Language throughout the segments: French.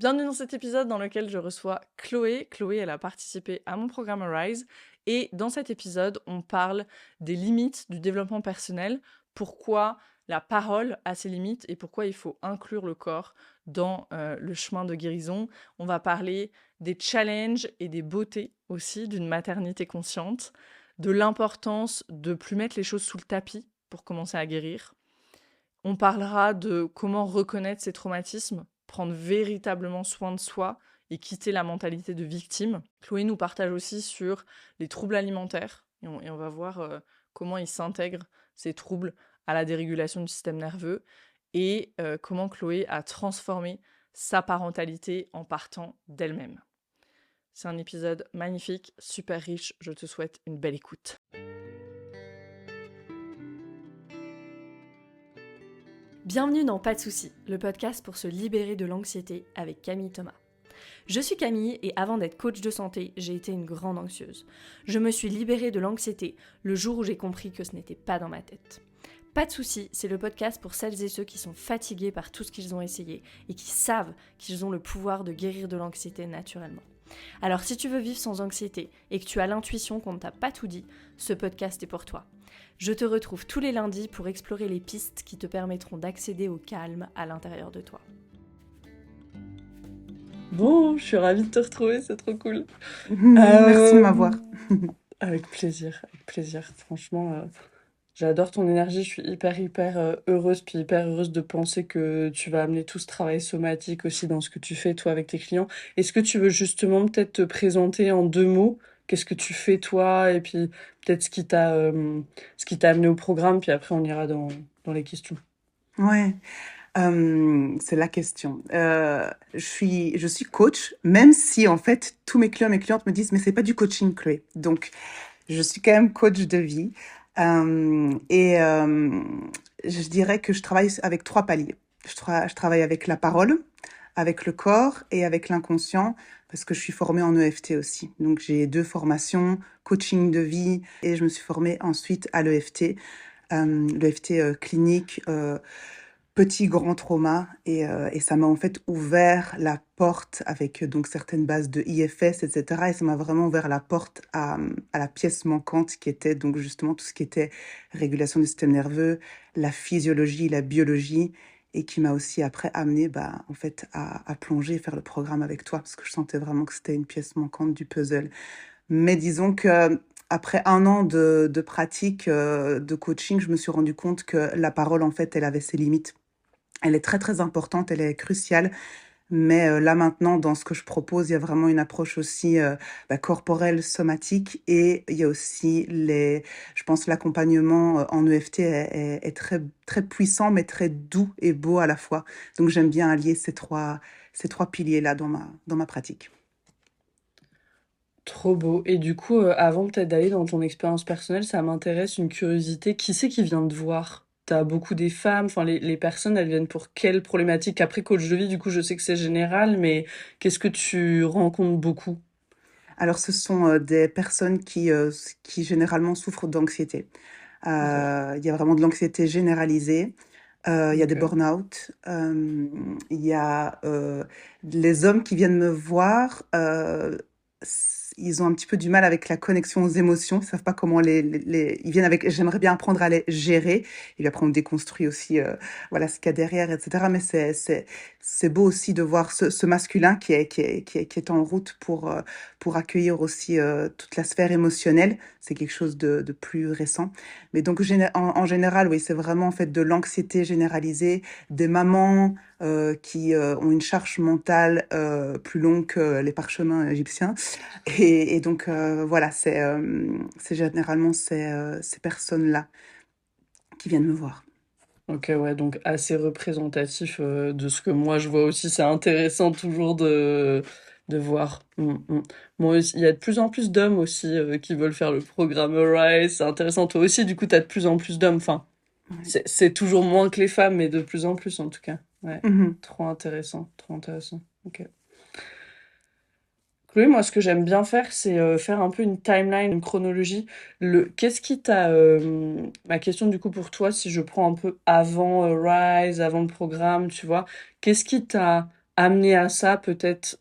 Bienvenue dans cet épisode dans lequel je reçois Chloé. Chloé, elle a participé à mon programme Arise. Et dans cet épisode, on parle des limites du développement personnel, pourquoi la parole a ses limites et pourquoi il faut inclure le corps dans le chemin de guérison. On va parler des challenges et des beautés aussi d'une maternité consciente, de l'importance de plus mettre les choses sous le tapis pour commencer à guérir. On parlera de comment reconnaître ses traumatismes, prendre véritablement soin de soi et quitter la mentalité de victime. Chloé nous partage aussi sur les troubles alimentaires et on va voir comment ils s'intègrent, ces troubles, à la dérégulation du système nerveux et comment Chloé a transformé sa parentalité en partant d'elle-même. C'est un épisode magnifique, super riche, je te souhaite une belle écoute. Bienvenue dans Pas de soucis, le podcast pour se libérer de l'anxiété avec Camille Thomas. Je suis Camille et avant d'être coach de santé, j'ai été une grande anxieuse. Je me suis libérée de l'anxiété le jour où j'ai compris que ce n'était pas dans ma tête. Pas de soucis, c'est le podcast pour celles et ceux qui sont fatigués par tout ce qu'ils ont essayé et qui savent qu'ils ont le pouvoir de guérir de l'anxiété naturellement. Alors si tu veux vivre sans anxiété et que tu as l'intuition qu'on ne t'a pas tout dit, ce podcast est pour toi. Je te retrouve tous les lundis pour explorer les pistes qui te permettront d'accéder au calme à l'intérieur de toi. Bon, je suis ravie de te retrouver, c'est trop cool. Merci de m'avoir. Avec plaisir, avec plaisir. Franchement, j'adore ton énergie, je suis hyper heureuse, puis hyper heureuse de penser que tu vas amener tout ce travail somatique aussi dans ce que tu fais, toi, avec tes clients. Est-ce que tu veux justement peut-être te présenter en 2 mots? Qu'est-ce que tu fais, toi? Et puis peut-être ce qui t'a amené au programme, puis après on ira dans les questions. Ouais, c'est la question. Je suis coach, même si en fait tous mes clients, mes clientes me disent, mais c'est pas du coaching, Chloé. Donc, je suis quand même coach de vie. Et je dirais que je travaille avec 3 paliers. Je travaille avec la parole, avec le corps et avec l'inconscient, parce que je suis formée en EFT aussi. Donc, j'ai 2 formations, coaching de vie, et je me suis formée ensuite à l'EFT. L'EFT clinique, petit grand trauma, et ça m'a en fait ouvert la porte avec donc certaines bases de IFS, etc. Et ça m'a vraiment ouvert la porte à la pièce manquante qui était donc justement tout ce qui était régulation du système nerveux, la physiologie, la biologie, et qui m'a aussi après amené en fait à plonger et faire le programme avec toi, parce que je sentais vraiment que c'était une pièce manquante du puzzle. Mais disons que après un an de pratique de coaching, je me suis rendu compte que la parole, en fait, elle avait ses limites. Elle est très, très importante, elle est cruciale. Mais là maintenant, dans ce que je propose, il y a vraiment une approche aussi corporelle, somatique. Et il y a aussi je pense, l'accompagnement en EFT est très, très puissant, mais très doux et beau à la fois. Donc j'aime bien allier ces trois piliers-là dans ma pratique. Trop beau. Et du coup, avant peut-être d'aller dans ton expérience personnelle, ça m'intéresse, une curiosité. Qui c'est qui vient te voir? T'as beaucoup des femmes, enfin les personnes, elles viennent pour quelles problématiques? Après, coach de vie, du coup, je sais que c'est général, mais qu'est-ce que tu rencontres beaucoup? Alors, ce sont des personnes qui généralement souffrent d'anxiété. Ok, Il y a vraiment de l'anxiété généralisée. Il y a des ok. burn-out. Il y a les hommes qui viennent me voir. Ils ont un petit peu du mal avec la connexion aux émotions. Ils savent pas comment ils viennent avec. J'aimerais bien apprendre à les gérer. Et puis après, on déconstruit aussi, voilà, ce qu'il y a derrière, etc. Mais c'est beau aussi de voir ce masculin qui est en route pour accueillir aussi toute la sphère émotionnelle. C'est quelque chose de plus récent. Mais donc, en général, oui, c'est vraiment en fait de l'anxiété généralisée, des mamans qui ont une charge mentale plus longue que les parchemins égyptiens. Et donc, voilà, c'est généralement ces personnes-là qui viennent me voir. Ok, ouais, donc assez représentatif de ce que moi je vois aussi. C'est intéressant toujours de voir. Moi aussi, il y a de plus en plus d'hommes aussi qui veulent faire le programme Rise. C'est intéressant. Toi aussi, du coup, t'as de plus en plus d'hommes. Enfin, Ouais. c'est toujours moins que les femmes, mais de plus en plus en tout cas. Ouais, Mhm. trop intéressant, trop intéressant. Ok. Chloé, moi, ce que j'aime bien faire, c'est faire un peu une timeline, une chronologie. Qu'est-ce qui t'a... ma question, du coup, pour toi, si je prends un peu avant Rise, avant le programme, tu vois, qu'est-ce qui t'a amené à ça, peut-être,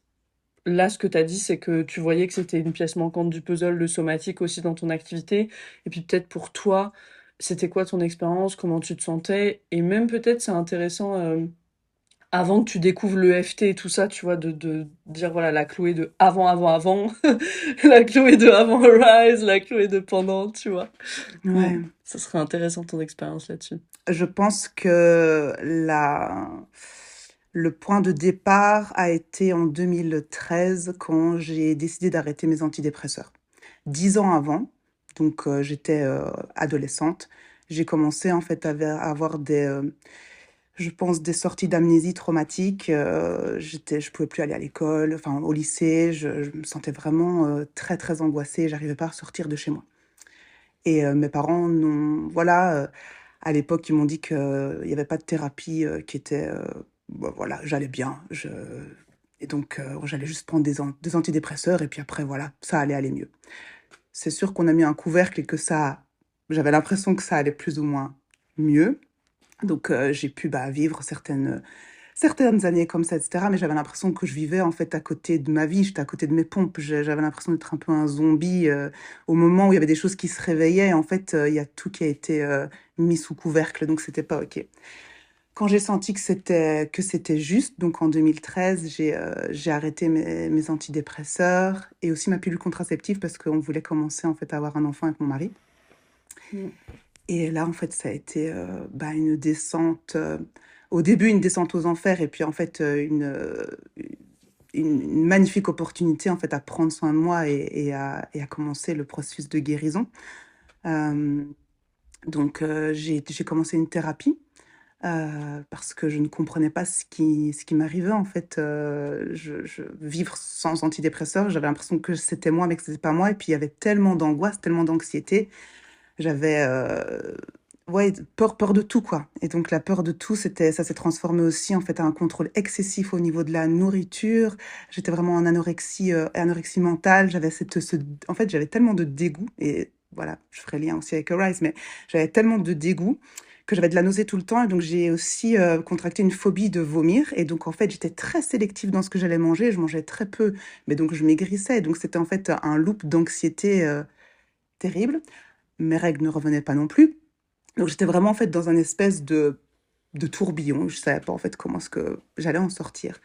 là, ce que tu as dit, c'est que tu voyais que c'était une pièce manquante du puzzle, le somatique aussi dans ton activité. Et puis peut-être pour toi, c'était quoi ton expérience, comment tu te sentais? Et même peut-être c'est intéressant, avant que tu découvres le FT et tout ça, tu vois, de dire voilà la Chloé de avant, avant, avant, la Chloé de avant Rise, la Chloé de pendant, tu vois. Ouais. Ça serait intéressant ton expérience là-dessus. Je pense que le point de départ a été en 2013 quand j'ai décidé d'arrêter mes antidépresseurs. 10 ans avant, donc j'étais adolescente, j'ai commencé en fait à avoir je pense, des sorties d'amnésie traumatique. Je pouvais plus aller à l'école, enfin au lycée. Je me sentais vraiment très très angoissée. J'arrivais pas à sortir de chez moi. Et mes parents n'ont, voilà, à l'époque, ils m'ont dit qu'il n'y avait pas de thérapie qui était, bah, voilà, j'allais bien. Et donc, j'allais juste prendre des antidépresseurs et puis après, voilà, ça allait aller mieux. C'est sûr qu'on a mis un couvercle et que j'avais l'impression que ça allait plus ou moins mieux. Donc, j'ai pu bah, vivre certaines années comme ça, etc. Mais j'avais l'impression que je vivais en fait à côté de ma vie, j'étais à côté de mes pompes. J'avais l'impression d'être un peu un zombie. Au moment où il y avait des choses qui se réveillaient, en fait, il y a tout qui a été mis sous couvercle, donc c'était pas OK. Quand j'ai senti que c'était juste, donc en 2013, j'ai arrêté mes antidépresseurs et aussi ma pilule contraceptive parce qu'on voulait commencer en fait à avoir un enfant avec mon mari. Mm. Et là, en fait, ça a été bah, une descente, au début une descente aux enfers, et puis en fait une magnifique opportunité en fait à prendre soin de moi et à commencer le processus de guérison. Euh, donc j'ai commencé une thérapie parce que je ne comprenais pas ce qui m'arrivait en fait. Vivre sans antidépresseur, j'avais l'impression que c'était moi, mais que c'était pas moi. Et puis il y avait tellement d'angoisse, tellement d'anxiété. J'avais ouais, peur de tout, quoi. Et donc la peur de tout, ça s'est transformé aussi en fait à un contrôle excessif au niveau de la nourriture. J'étais vraiment en anorexie mentale. En fait, j'avais tellement de dégoût, et voilà, je ferai lien aussi avec Arise, mais j'avais tellement de dégoût que j'avais de la nausée tout le temps. Et donc j'ai aussi contracté une phobie de vomir. Et donc en fait, j'étais très sélective dans ce que j'allais manger. Je mangeais très peu, mais donc je maigrissais. Donc c'était en fait un loop d'anxiété terrible. Mes règles ne revenaient pas non plus. Donc j'étais vraiment en fait dans un espèce de tourbillon. Je savais pas en fait comment est-ce que j'allais en sortir.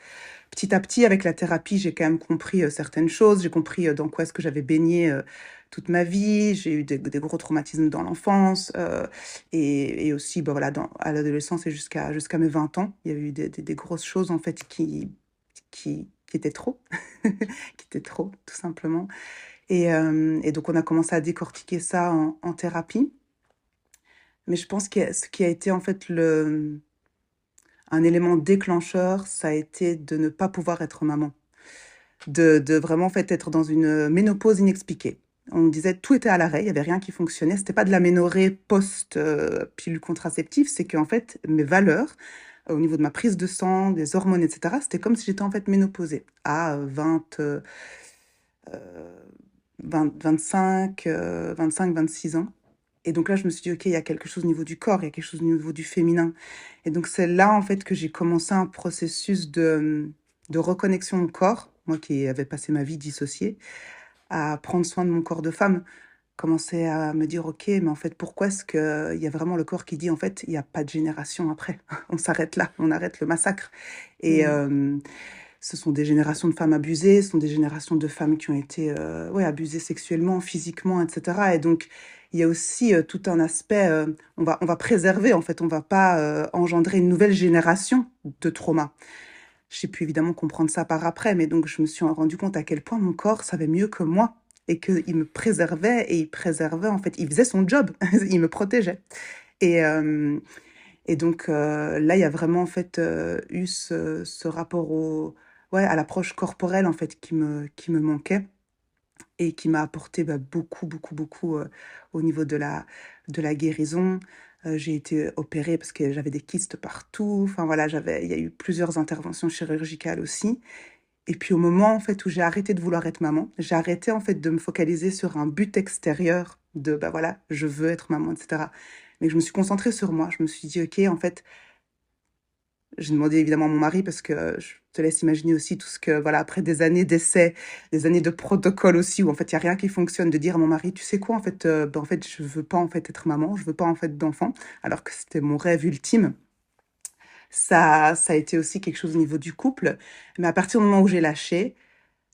Petit à petit, avec la thérapie, j'ai quand même compris certaines choses. J'ai compris dans quoi est-ce que j'avais baigné toute ma vie. J'ai eu des gros traumatismes dans l'enfance et aussi bah, voilà, à l'adolescence et jusqu'à mes 20 ans. Il y a eu des grosses choses en fait qui étaient trop, qui étaient trop, tout simplement. Et donc on a commencé à décortiquer ça en thérapie. Mais je pense que ce qui a été en fait un élément déclencheur, ça a été de ne pas pouvoir être maman. De vraiment en fait être dans une ménopause inexpliquée. On me disait tout était à l'arrêt, il n'y avait rien qui fonctionnait. C'était pas de l'aménorrhée post-pilule contraceptive, c'est qu'en fait mes valeurs, au niveau de ma prise de sang, des hormones, etc., c'était comme si j'étais en fait ménopausée à 25, 26 ans. Et donc là, je me suis dit, OK, il y a quelque chose au niveau du corps, il y a quelque chose au niveau du féminin. Et donc c'est là, en fait, que j'ai commencé un processus de reconnexion au corps, moi qui avais passé ma vie dissociée, à prendre soin de mon corps de femme, commencer à me dire, OK, mais en fait, pourquoi est-ce qu'il y a vraiment le corps qui dit, en fait, il n'y a pas de génération après. On s'arrête là, on arrête le massacre. Et Mm. ce sont des générations de femmes abusées, ce sont des générations de femmes qui ont été ouais, abusées sexuellement, physiquement, etc. Et donc, il y a aussi tout un aspect, on va préserver, en fait, on va pas engendrer une nouvelle génération de traumas. J'ai pu évidemment comprendre ça par après, mais donc je me suis rendu compte à quel point mon corps savait mieux que moi et qu'il me préservait et il préservait, en fait, il faisait son job, il me protégeait. Et, et donc là, il y a vraiment en fait eu ce rapport ouais, à l'approche corporelle en fait qui me manquait et qui m'a apporté bah, beaucoup, beaucoup, beaucoup au niveau de la guérison. J'ai été opérée parce que j'avais des kystes partout. Enfin voilà, il y a eu plusieurs interventions chirurgicales aussi. Et puis au moment en fait où j'ai arrêté de vouloir être maman, j'ai arrêté en fait de me focaliser sur un but extérieur de bah voilà, je veux être maman, etc. Mais je me suis concentrée sur moi. Je me suis dit, OK, en fait, j'ai demandé évidemment à mon mari parce que je te laisse imaginer aussi tout ce que, voilà, après des années d'essais, des années de protocole aussi, où en fait, il n'y a rien qui fonctionne, de dire à mon mari, tu sais quoi, en fait, en fait, je veux pas en fait être maman, je veux pas en fait d'enfant, alors que c'était mon rêve ultime. Ça a été aussi quelque chose au niveau du couple. Mais à partir du moment où j'ai lâché,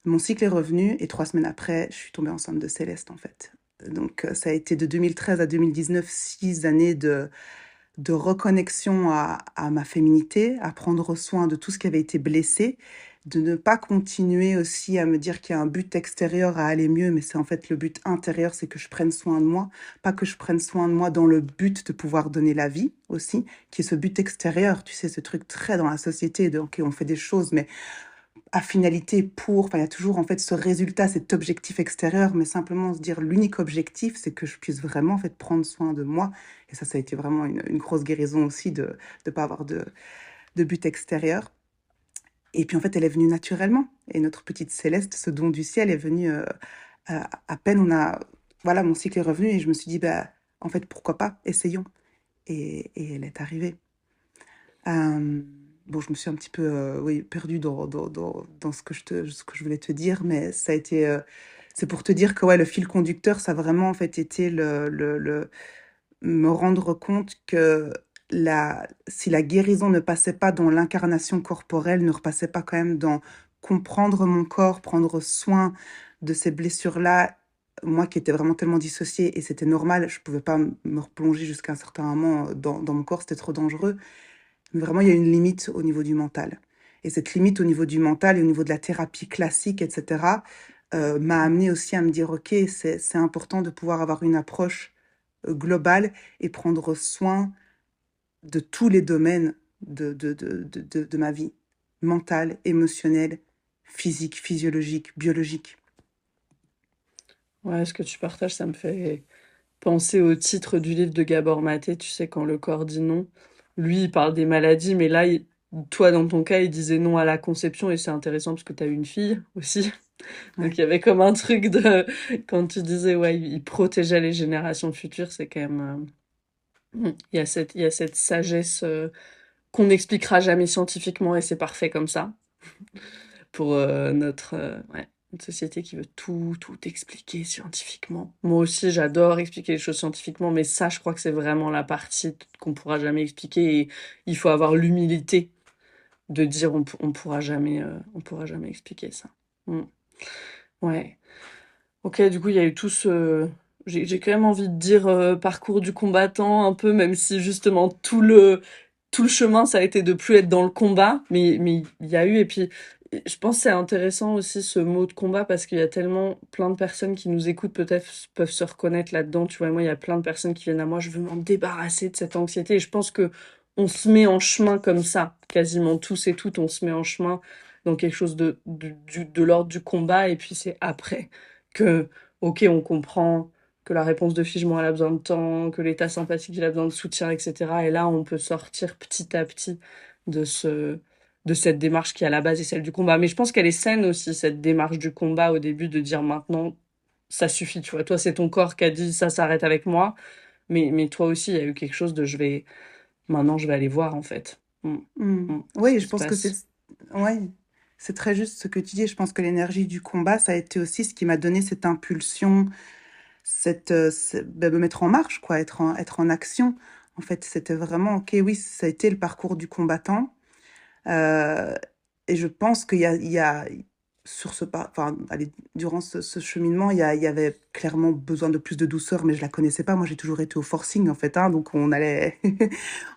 mon cycle est revenu et 3 semaines après, je suis tombée enceinte de Céleste, en fait. Donc, ça a été de 2013 à 2019, 6 années de reconnexion à ma féminité, à prendre soin de tout ce qui avait été blessé, de ne pas continuer aussi à me dire qu'il y a un but extérieur à aller mieux, mais c'est en fait le but intérieur, c'est que je prenne soin de moi, pas que je prenne soin de moi dans le but de pouvoir donner la vie aussi, qui est ce but extérieur, tu sais, ce truc très dans la société, de, ok, on fait des choses, mais à finalité pour, enfin, il y a toujours en fait ce résultat, cet objectif extérieur, mais simplement se dire l'unique objectif, c'est que je puisse vraiment en fait prendre soin de moi. Et ça a été vraiment une grosse guérison aussi de ne pas avoir de but extérieur. Et puis en fait, elle est venue naturellement. Et notre petite Céleste, ce don du ciel, est venu à peine on a, voilà, mon cycle est revenu et je me suis dit, bah, en fait, pourquoi pas, essayons. Et elle est arrivée. Bon, je me suis un petit peu oui, perdue dans ce que je voulais te dire, mais ça a été, c'est pour te dire que ouais, le fil conducteur, ça a vraiment en fait été me rendre compte que si la guérison ne passait pas dans l'incarnation corporelle, ne repassait pas quand même dans comprendre mon corps, prendre soin de ces blessures-là, moi qui étais vraiment tellement dissociée, et c'était normal, je pouvais pas me replonger jusqu'à un certain moment dans mon corps, c'était trop dangereux. Mais vraiment, il y a une limite au niveau du mental. Et cette limite au niveau du mental et au niveau de la thérapie classique, etc., m'a amené aussi à me dire, OK, c'est important de pouvoir avoir une approche globale et prendre soin de tous les domaines de ma vie, mentale, émotionnelle, physique, physiologique, biologique. Ouais, ce que tu partages, ça me fait penser au titre du livre de Gabor Maté, tu sais, quand le corps dit non. Lui, il parle des maladies, mais là, toi, dans ton cas, il disait non à la conception, et c'est intéressant parce que tu as une fille aussi. Donc Ouais. il y avait comme un truc de... Quand tu disais, ouais, il protégeait les générations futures, c'est quand même... il y a cette sagesse qu'on n'expliquera jamais scientifiquement, et c'est parfait comme ça. Pour ouais, notre société qui veut tout expliquer scientifiquement. Moi aussi, j'adore expliquer les choses scientifiquement, mais ça, je crois que c'est vraiment la partie qu'on pourra jamais expliquer, et il faut avoir l'humilité de dire on pourra jamais expliquer ça. Mm. Ouais. Ok, du coup, il y a eu tout ce... J'ai quand même envie de dire parcours du combattant un peu, même si justement tout le chemin, ça a été de plus être dans le combat, mais il y a eu, et puis je pense que c'est intéressant aussi ce mot de combat parce qu'il y a tellement plein de personnes qui nous écoutent, peut-être peuvent se reconnaître là-dedans, tu vois, moi, il y a plein de personnes qui viennent à moi, je veux m'en débarrasser de cette anxiété, et je pense que on se met en chemin comme ça, quasiment tous et toutes, on se met en chemin dans quelque chose de l'ordre du combat, et puis c'est après que, ok, on comprend que la réponse de figement, elle a besoin de temps, que l'état sympathique, il a besoin de soutien, etc. Et là, on peut sortir petit à petit de de cette démarche qui, à la base, est celle du combat. Mais je pense qu'elle est saine aussi, cette démarche du combat, au début, de dire maintenant, ça suffit, tu vois. Toi, c'est ton corps qui a dit ça s'arrête avec moi. Mais toi aussi, il y a eu quelque chose de maintenant, je vais aller voir, en fait. Ce Oui, qui je se pense que passe. ouais, c'est très juste ce que tu dis. Je pense que l'énergie du combat, ça a été aussi ce qui m'a donné cette impulsion, me mettre en marche, quoi, être en action. En fait, c'était vraiment, ok, oui, ça a été le parcours du combattant. Euh, et je pense il y a sur enfin, allez, durant ce cheminement, il y avait clairement besoin de plus de douceur, mais je la connaissais pas. Moi, j'ai toujours été au forcing, en fait, hein, donc on allait,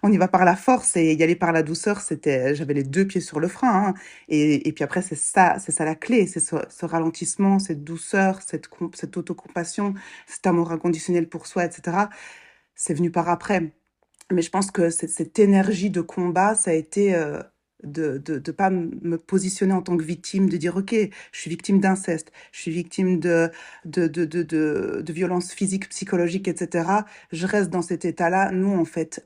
on y va par la force et y aller par la douceur, j'avais les deux pieds sur le frein, hein. Et puis après, c'est ça la clé, c'est ce ralentissement, cette douceur, cette autocompassion, cet amour inconditionnel pour soi, etc. C'est venu par après. Mais je pense que cette énergie de combat, ça a été de pas me positionner en tant que victime, de dire, OK, je suis victime d'inceste, je suis victime de violences physiques, psychologiques, etc. Je reste dans cet état-là. Non, en fait,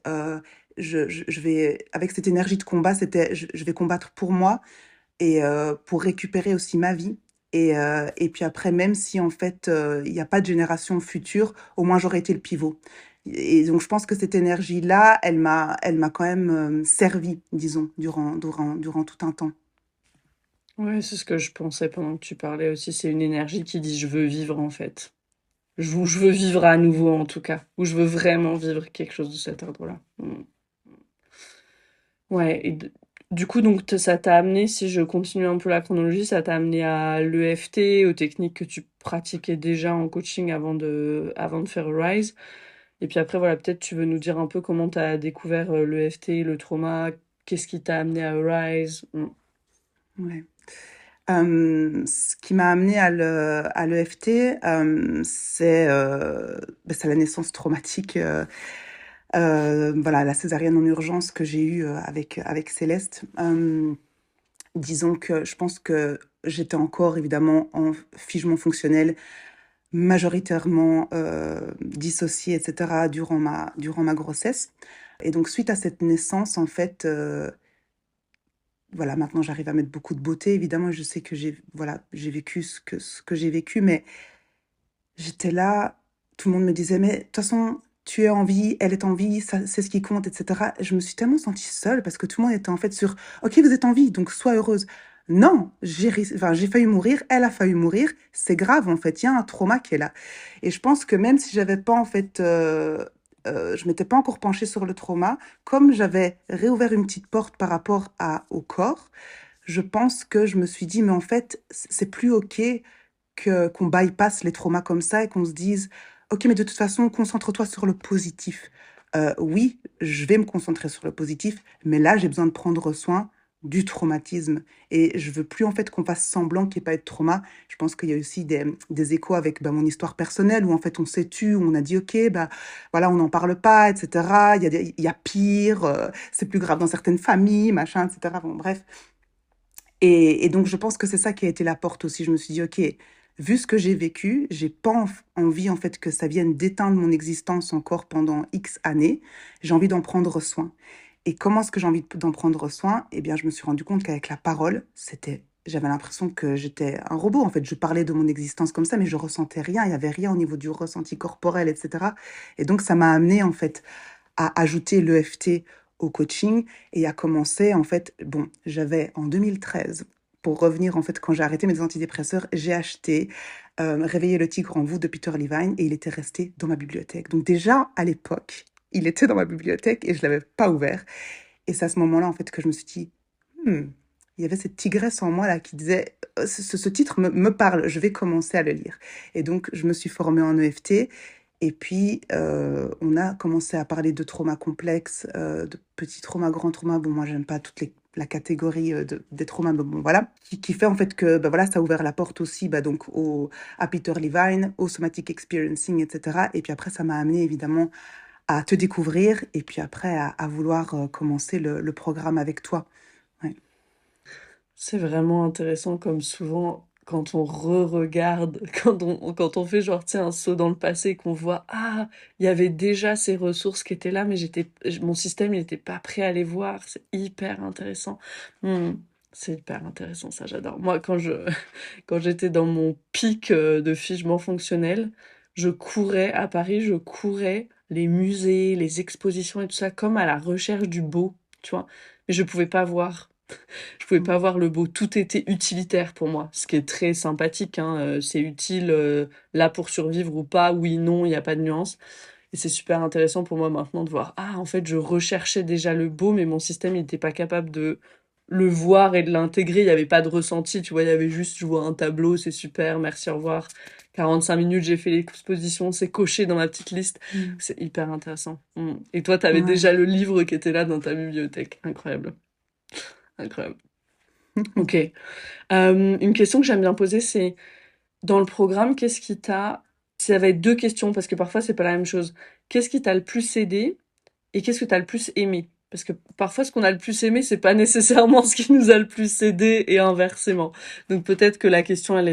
je vais, avec cette énergie de combat, je vais combattre pour moi et pour récupérer aussi ma vie. Et puis après, même si en fait, il n'y a pas de génération future, au moins j'aurais été le pivot. Et donc, je pense que cette énergie-là, elle m'a quand même servi, disons, durant tout un temps. Ouais, c'est ce que je pensais pendant que tu parlais aussi. C'est une énergie qui dit je veux vivre en fait. Je veux vivre à nouveau en tout cas. Ou je veux vraiment vivre quelque chose de cet ordre-là. Ouais, du coup, donc ça t'a amené, si je continue un peu la chronologie, ça t'a amené à l'EFT, aux techniques que tu pratiquais déjà en coaching avant de faire Rise. Et puis après, voilà, peut-être tu veux nous dire un peu comment t'as découvert l'EFT, le trauma, qu'est-ce qui t'a amené à Rise. Ouais. Ce qui m'a amené à l'EFT, c'est la naissance traumatique, voilà, la césarienne en urgence que j'ai eue avec Céleste. Disons que je pense que j'étais encore évidemment en figement fonctionnel, majoritairement dissociée, etc., durant ma grossesse. Et donc, suite à cette naissance, en fait, voilà, maintenant j'arrive à mettre beaucoup de beauté. Évidemment, je sais que j'ai vécu ce que j'ai vécu, mais j'étais là, tout le monde me disait, mais de toute façon, tu es en vie, elle est en vie, ça, c'est ce qui compte, etc. Et je me suis tellement sentie seule parce que tout le monde était en fait sur, ok, vous êtes en vie, donc sois heureuse. Non, j'ai failli mourir, elle a failli mourir, c'est grave en fait, il y a un trauma qui est là. Et je pense que même si j'avais pas en fait, je m'étais pas encore penchée sur le trauma, comme j'avais réouvert une petite porte par rapport au corps, je pense que je me suis dit, mais en fait, c'est plus ok qu'on bypasse les traumas comme ça et qu'on se dise, ok, mais de toute façon, concentre-toi sur le positif. Oui, je vais me concentrer sur le positif, mais là, j'ai besoin de prendre soin du traumatisme. Et je veux plus en fait qu'on fasse semblant qu'il n'y ait pas eu de trauma. Je pense qu'il y a aussi des échos avec mon histoire personnelle où en fait on s'est tu, où on a dit ok, bah voilà, on n'en parle pas, etc. Il y a pire, c'est plus grave dans certaines familles, machin, etc. Bon, bref. Et donc, je pense que c'est ça qui a été la porte aussi. Je me suis dit, OK, vu ce que j'ai vécu, j'ai pas envie, en fait, que ça vienne d'éteindre mon existence encore pendant X années. J'ai envie d'en prendre soin. Et comment est-ce que j'ai envie d'en prendre soin? Eh bien, je me suis rendu compte qu'avec la parole, j'avais l'impression que j'étais un robot. En fait, je parlais de mon existence comme ça, mais je ressentais rien. Il y avait rien au niveau du ressenti corporel, etc. Et donc, ça m'a amené, en fait, à ajouter l'EFT au coaching et à commencer, en fait, bon, j'avais en 2013, pour revenir, en fait, quand j'ai arrêté mes antidépresseurs, j'ai acheté Réveiller le tigre en vous de Peter Levine et il était resté dans ma bibliothèque. Donc déjà, à l'époque, il était dans ma bibliothèque et je l'avais pas ouvert. Et c'est à ce moment-là, en fait, que je me suis dit, hmm, il y avait cette tigresse en moi là qui disait, ce titre me parle, je vais commencer à le lire. Et donc, je me suis formée en EFT. Et puis, on a commencé à parler de traumas complexes, de petits traumas, grands traumas. Bon, moi, j'aime pas la catégorie des traumas, mais bon, voilà. Qui fait en fait que bah, voilà, ça a ouvert la porte aussi bah, donc à Peter Levine, au somatic experiencing, etc. Et puis après, ça m'a amené évidemment à te découvrir et puis après à vouloir commencer le programme avec toi. Ouais. C'est vraiment intéressant comme souvent quand on re-regarde, quand on fait genre tiens, un saut dans le passé, qu'on voit ah, il y avait déjà ces ressources qui étaient là, mais mon système il n'était pas prêt à les voir. C'est hyper intéressant. Hmm, c'est hyper intéressant, ça j'adore. Moi, quand j'étais dans mon pic de figement fonctionnel, je courais à Paris, je courais les musées, les expositions et tout ça, comme à la recherche du beau, tu vois. Mais je pouvais pas voir. Je pouvais pas Mm. voir le beau. Tout était utilitaire pour moi, ce qui est très sympathique, hein. C'est utile là pour survivre ou pas. Oui, non, il n'y a pas de nuance. Et c'est super intéressant pour moi maintenant de voir. Ah, en fait, je recherchais déjà le beau, mais mon système il n'était pas capable de le voir et de l'intégrer. Il n'y avait pas de ressenti. Tu vois, il y avait juste, je vois un tableau, c'est super, merci, au revoir. 45 minutes, j'ai fait l'exposition, c'est coché dans ma petite liste. Mm. C'est hyper intéressant. Et toi, tu avais Ouais. déjà le livre qui était là dans ta bibliothèque. Incroyable. Incroyable. Ok. Une question que j'aime bien poser, c'est dans le programme, qu'est-ce qui t'a... Ça va être deux questions parce que parfois c'est pas la même chose. Qu'est-ce qui t'a le plus aidé et qu'est-ce que t'as le plus aimé? Parce que parfois ce qu'on a le plus aimé, c'est pas nécessairement ce qui nous a le plus aidé et inversement. Donc peut-être que la question elle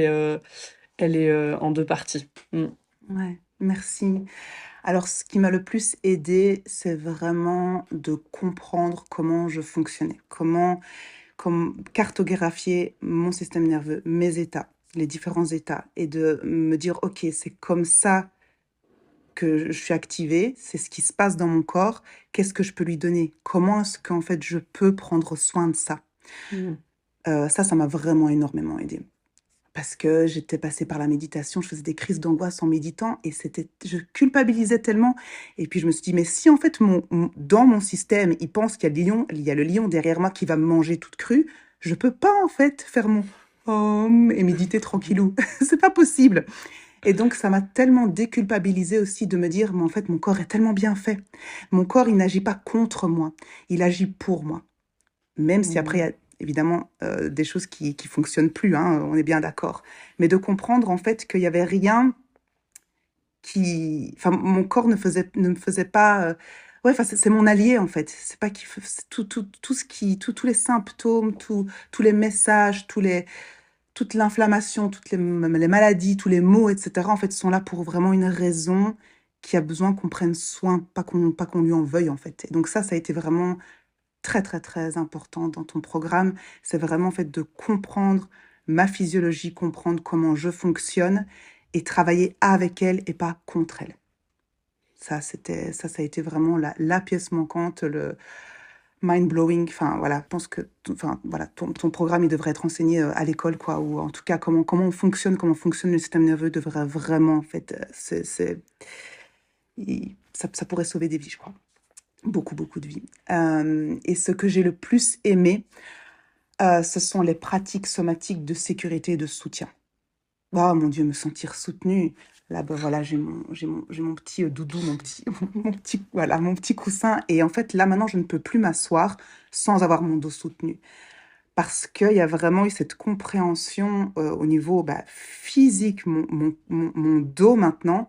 est en deux parties. Ouais, merci. Alors, ce qui m'a le plus aidé, c'est vraiment de comprendre comment je fonctionnais, comme cartographier mon système nerveux, mes états, les différents états, et de me dire, OK, c'est comme ça que je suis activée, c'est ce qui se passe dans mon corps, qu'est-ce que je peux lui donner? Comment est-ce qu'en fait je peux prendre soin de ça? Mmh. Ça m'a vraiment énormément aidée. Parce que j'étais passée par la méditation, je faisais des crises d'angoisse en méditant et je culpabilisais tellement. Et puis je me suis dit, mais si en fait dans mon système, il pense qu'il y a il y a le lion derrière moi qui va me manger toute crue, je peux pas en fait faire mon et méditer tranquillou. C'est pas possible. Et donc ça m'a tellement déculpabilisée aussi de me dire, mais en fait mon corps est tellement bien fait. Mon corps, il n'agit pas contre moi, il agit pour moi. Même si après, il y Mmh. a évidemment des choses qui fonctionnent plus, hein, on est bien d'accord. Mais de comprendre en fait qu'il y avait rien enfin, mon corps ne me faisait pas. Ouais, enfin, c'est mon allié en fait. C'est pas c'est tout ce tous les symptômes, tous les messages, toute l'inflammation, les maladies, tous les maux, etc. En fait, sont là pour vraiment une raison qui a besoin qu'on prenne soin, pas qu'on lui en veuille en fait. Et donc ça a été vraiment très, très, très important dans ton programme. C'est vraiment en fait de comprendre ma physiologie, comprendre comment je fonctionne et travailler avec elle et pas contre elle. Ça a été vraiment la pièce manquante, le mind-blowing. Enfin, voilà, je pense que enfin, voilà, ton programme, il devrait être enseigné à l'école, quoi, ou en tout cas, comment fonctionne le système nerveux devrait vraiment, en fait, ça pourrait sauver des vies, je crois. Beaucoup, beaucoup de vies. Et ce que j'ai le plus aimé, ce sont les pratiques somatiques de sécurité et de soutien. Oh mon Dieu, me sentir soutenue. Là, ben voilà, j'ai mon petit doudou, mon petit coussin. Et en fait, là, maintenant, je ne peux plus m'asseoir sans avoir mon dos soutenu. Parce qu'il y a vraiment eu cette compréhension au niveau physique. Mon dos, maintenant,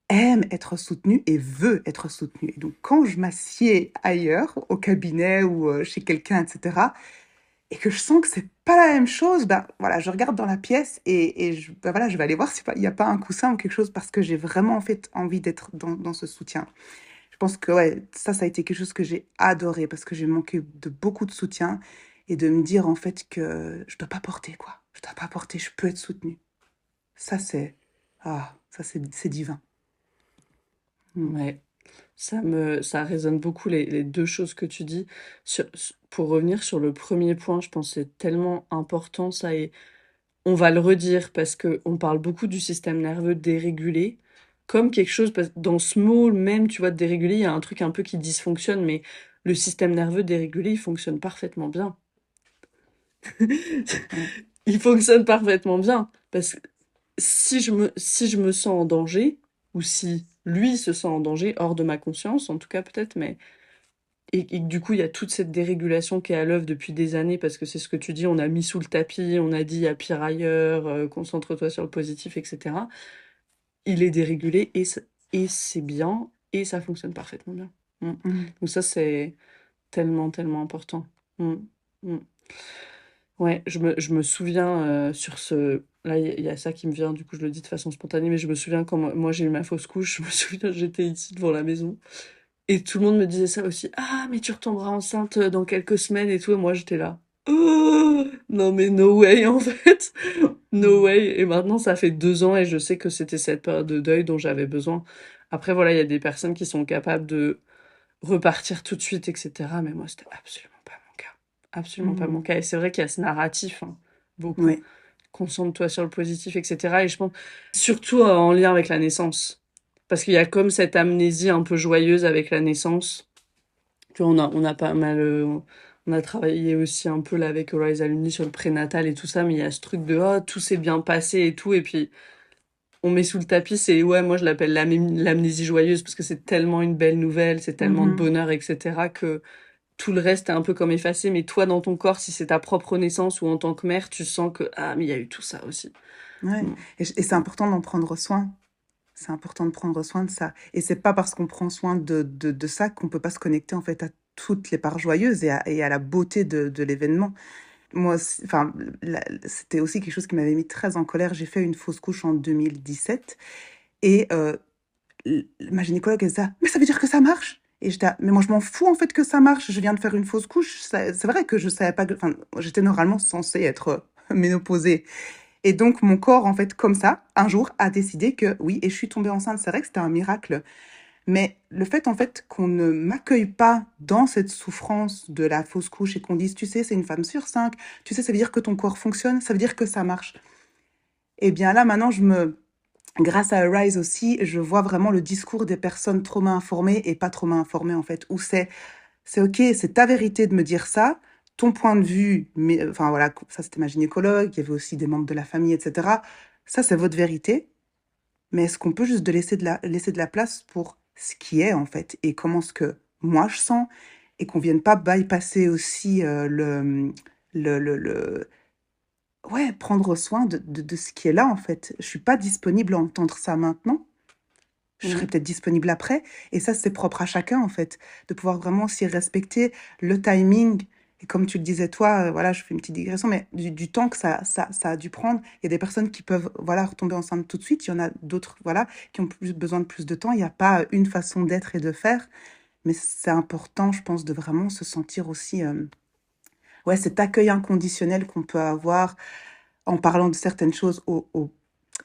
aime être soutenu et veut être soutenu. Et donc, quand je m'assieds ailleurs, au cabinet ou chez quelqu'un, etc., et que je sens que c'est pas la même chose, ben voilà, je regarde dans la pièce et voilà, je vais aller voir s'il n'y a pas un coussin ou quelque chose parce que j'ai vraiment en fait envie d'être dans ce soutien. Je pense que ouais, ça a été quelque chose que j'ai adoré parce que j'ai manqué de beaucoup de soutien et de me dire en fait que je dois pas porter quoi. Je dois pas porter, je peux être soutenue. Ça c'est c'est divin. Mm. Ouais, ça résonne beaucoup les 2 choses que tu dis. Pour revenir sur le premier point, je pense que c'est tellement important ça et on va le redire parce que on parle beaucoup du système nerveux dérégulé comme quelque chose dans ce mot même, tu vois, dérégulé, il y a un truc un peu qui dysfonctionne, mais le système nerveux dérégulé, il fonctionne parfaitement bien. Ouais. Il fonctionne parfaitement bien parce que si je me sens en danger ou si lui se sent en danger, hors de ma conscience en tout cas peut-être, mais et que du coup il y a toute cette dérégulation qui est à l'œuvre depuis des années parce que c'est ce que tu dis, on a mis sous le tapis, on a dit il y a pire ailleurs, concentre-toi sur le positif, etc. Il est dérégulé et c'est bien et ça fonctionne parfaitement bien. Mm. Mm. Donc ça c'est tellement tellement important. Mm. Mm. Ouais, je me souviens sur ce. Là, il y a ça qui me vient, du coup, je le dis de façon spontanée, mais je me souviens quand moi j'ai eu ma fausse couche, je me souviens, j'étais ici devant la maison, et tout le monde me disait ça aussi. Ah, mais tu retomberas enceinte dans quelques semaines et tout, et moi j'étais là. Oh, non, mais no way, en fait. No Mm. way. Et maintenant, ça fait 2 ans et je sais que c'était cette période de deuil dont j'avais besoin. Après, voilà, il y a des personnes qui sont capables de repartir tout de suite, etc. Mais moi, c'était absolument pas mon cas. Absolument pas mon Mm. cas. Et c'est vrai qu'il y a ce narratif, hein, beaucoup. Ouais. Concentre-toi sur le positif, etc. Et je pense, surtout en lien avec la naissance. Parce qu'il y a comme cette amnésie un peu joyeuse avec la naissance. Tu vois, on a pas mal. On a travaillé aussi un peu là avec Rise Alumni sur le prénatal et tout ça, mais il y a ce truc de oh, tout s'est bien passé et tout. Et puis, on met sous le tapis, c'est ouais, moi je l'appelle l'amnésie joyeuse parce que c'est tellement une belle nouvelle, c'est tellement de Mhm. bonheur, etc. que tout le reste est un peu comme effacé. Mais toi, dans ton corps, si c'est ta propre naissance ou en tant que mère, tu sens que ah, mais il y a eu tout ça aussi. Ouais. Mm. Et c'est important d'en prendre soin. C'est important de prendre soin de ça. Et c'est pas parce qu'on prend soin de ça qu'on peut pas se connecter en fait à toutes les parts joyeuses et à la beauté de l'événement. Moi, enfin, c'était aussi quelque chose qui m'avait mis très en colère. J'ai fait une fausse couche en 2017 et ma gynécologue elle disait mais ça veut dire que ça marche? Et j'étais mais moi je m'en fous en fait que ça marche. Je viens de faire une fausse couche. C'est vrai que je savais pas enfin, j'étais normalement censée être ménopausée. Et donc, mon corps, en fait, comme ça, un jour, a décidé que oui, et je suis tombée enceinte. C'est vrai que c'était un miracle. Mais le fait, en fait, qu'on ne m'accueille pas dans cette souffrance de la fausse couche et qu'on dise, tu sais, c'est une femme sur cinq, tu sais, ça veut dire que ton corps fonctionne, ça veut dire que ça marche. Eh bien là, maintenant, grâce à Arise aussi, je vois vraiment le discours des personnes trop mal informées et pas trop mal informées, en fait, où c'est ok, c'est ta vérité de me dire ça, ton point de vue, mais, enfin voilà, ça c'était ma gynécologue, il y avait aussi des membres de la famille, etc. Ça, c'est votre vérité, mais est-ce qu'on peut juste laisser de la place pour ce qui est, en fait, et comment ce que moi je sens, et qu'on vienne pas bypasser aussi le, ouais, prendre soin de ce qui est là, en fait. Je suis pas disponible à entendre ça maintenant. Je serai Mhm. peut-être disponible après. Et ça, c'est propre à chacun, en fait, de pouvoir vraiment aussi respecter le timing. Et comme tu le disais, toi, voilà, je fais une petite digression, mais du temps que ça a dû prendre, il y a des personnes qui peuvent, voilà, retomber enceinte tout de suite. Il y en a d'autres, voilà, qui ont besoin de plus de temps. Il n'y a pas une façon d'être et de faire. Mais c'est important, je pense, de vraiment se sentir aussi, ouais, cet accueil inconditionnel qu'on peut avoir en parlant de certaines choses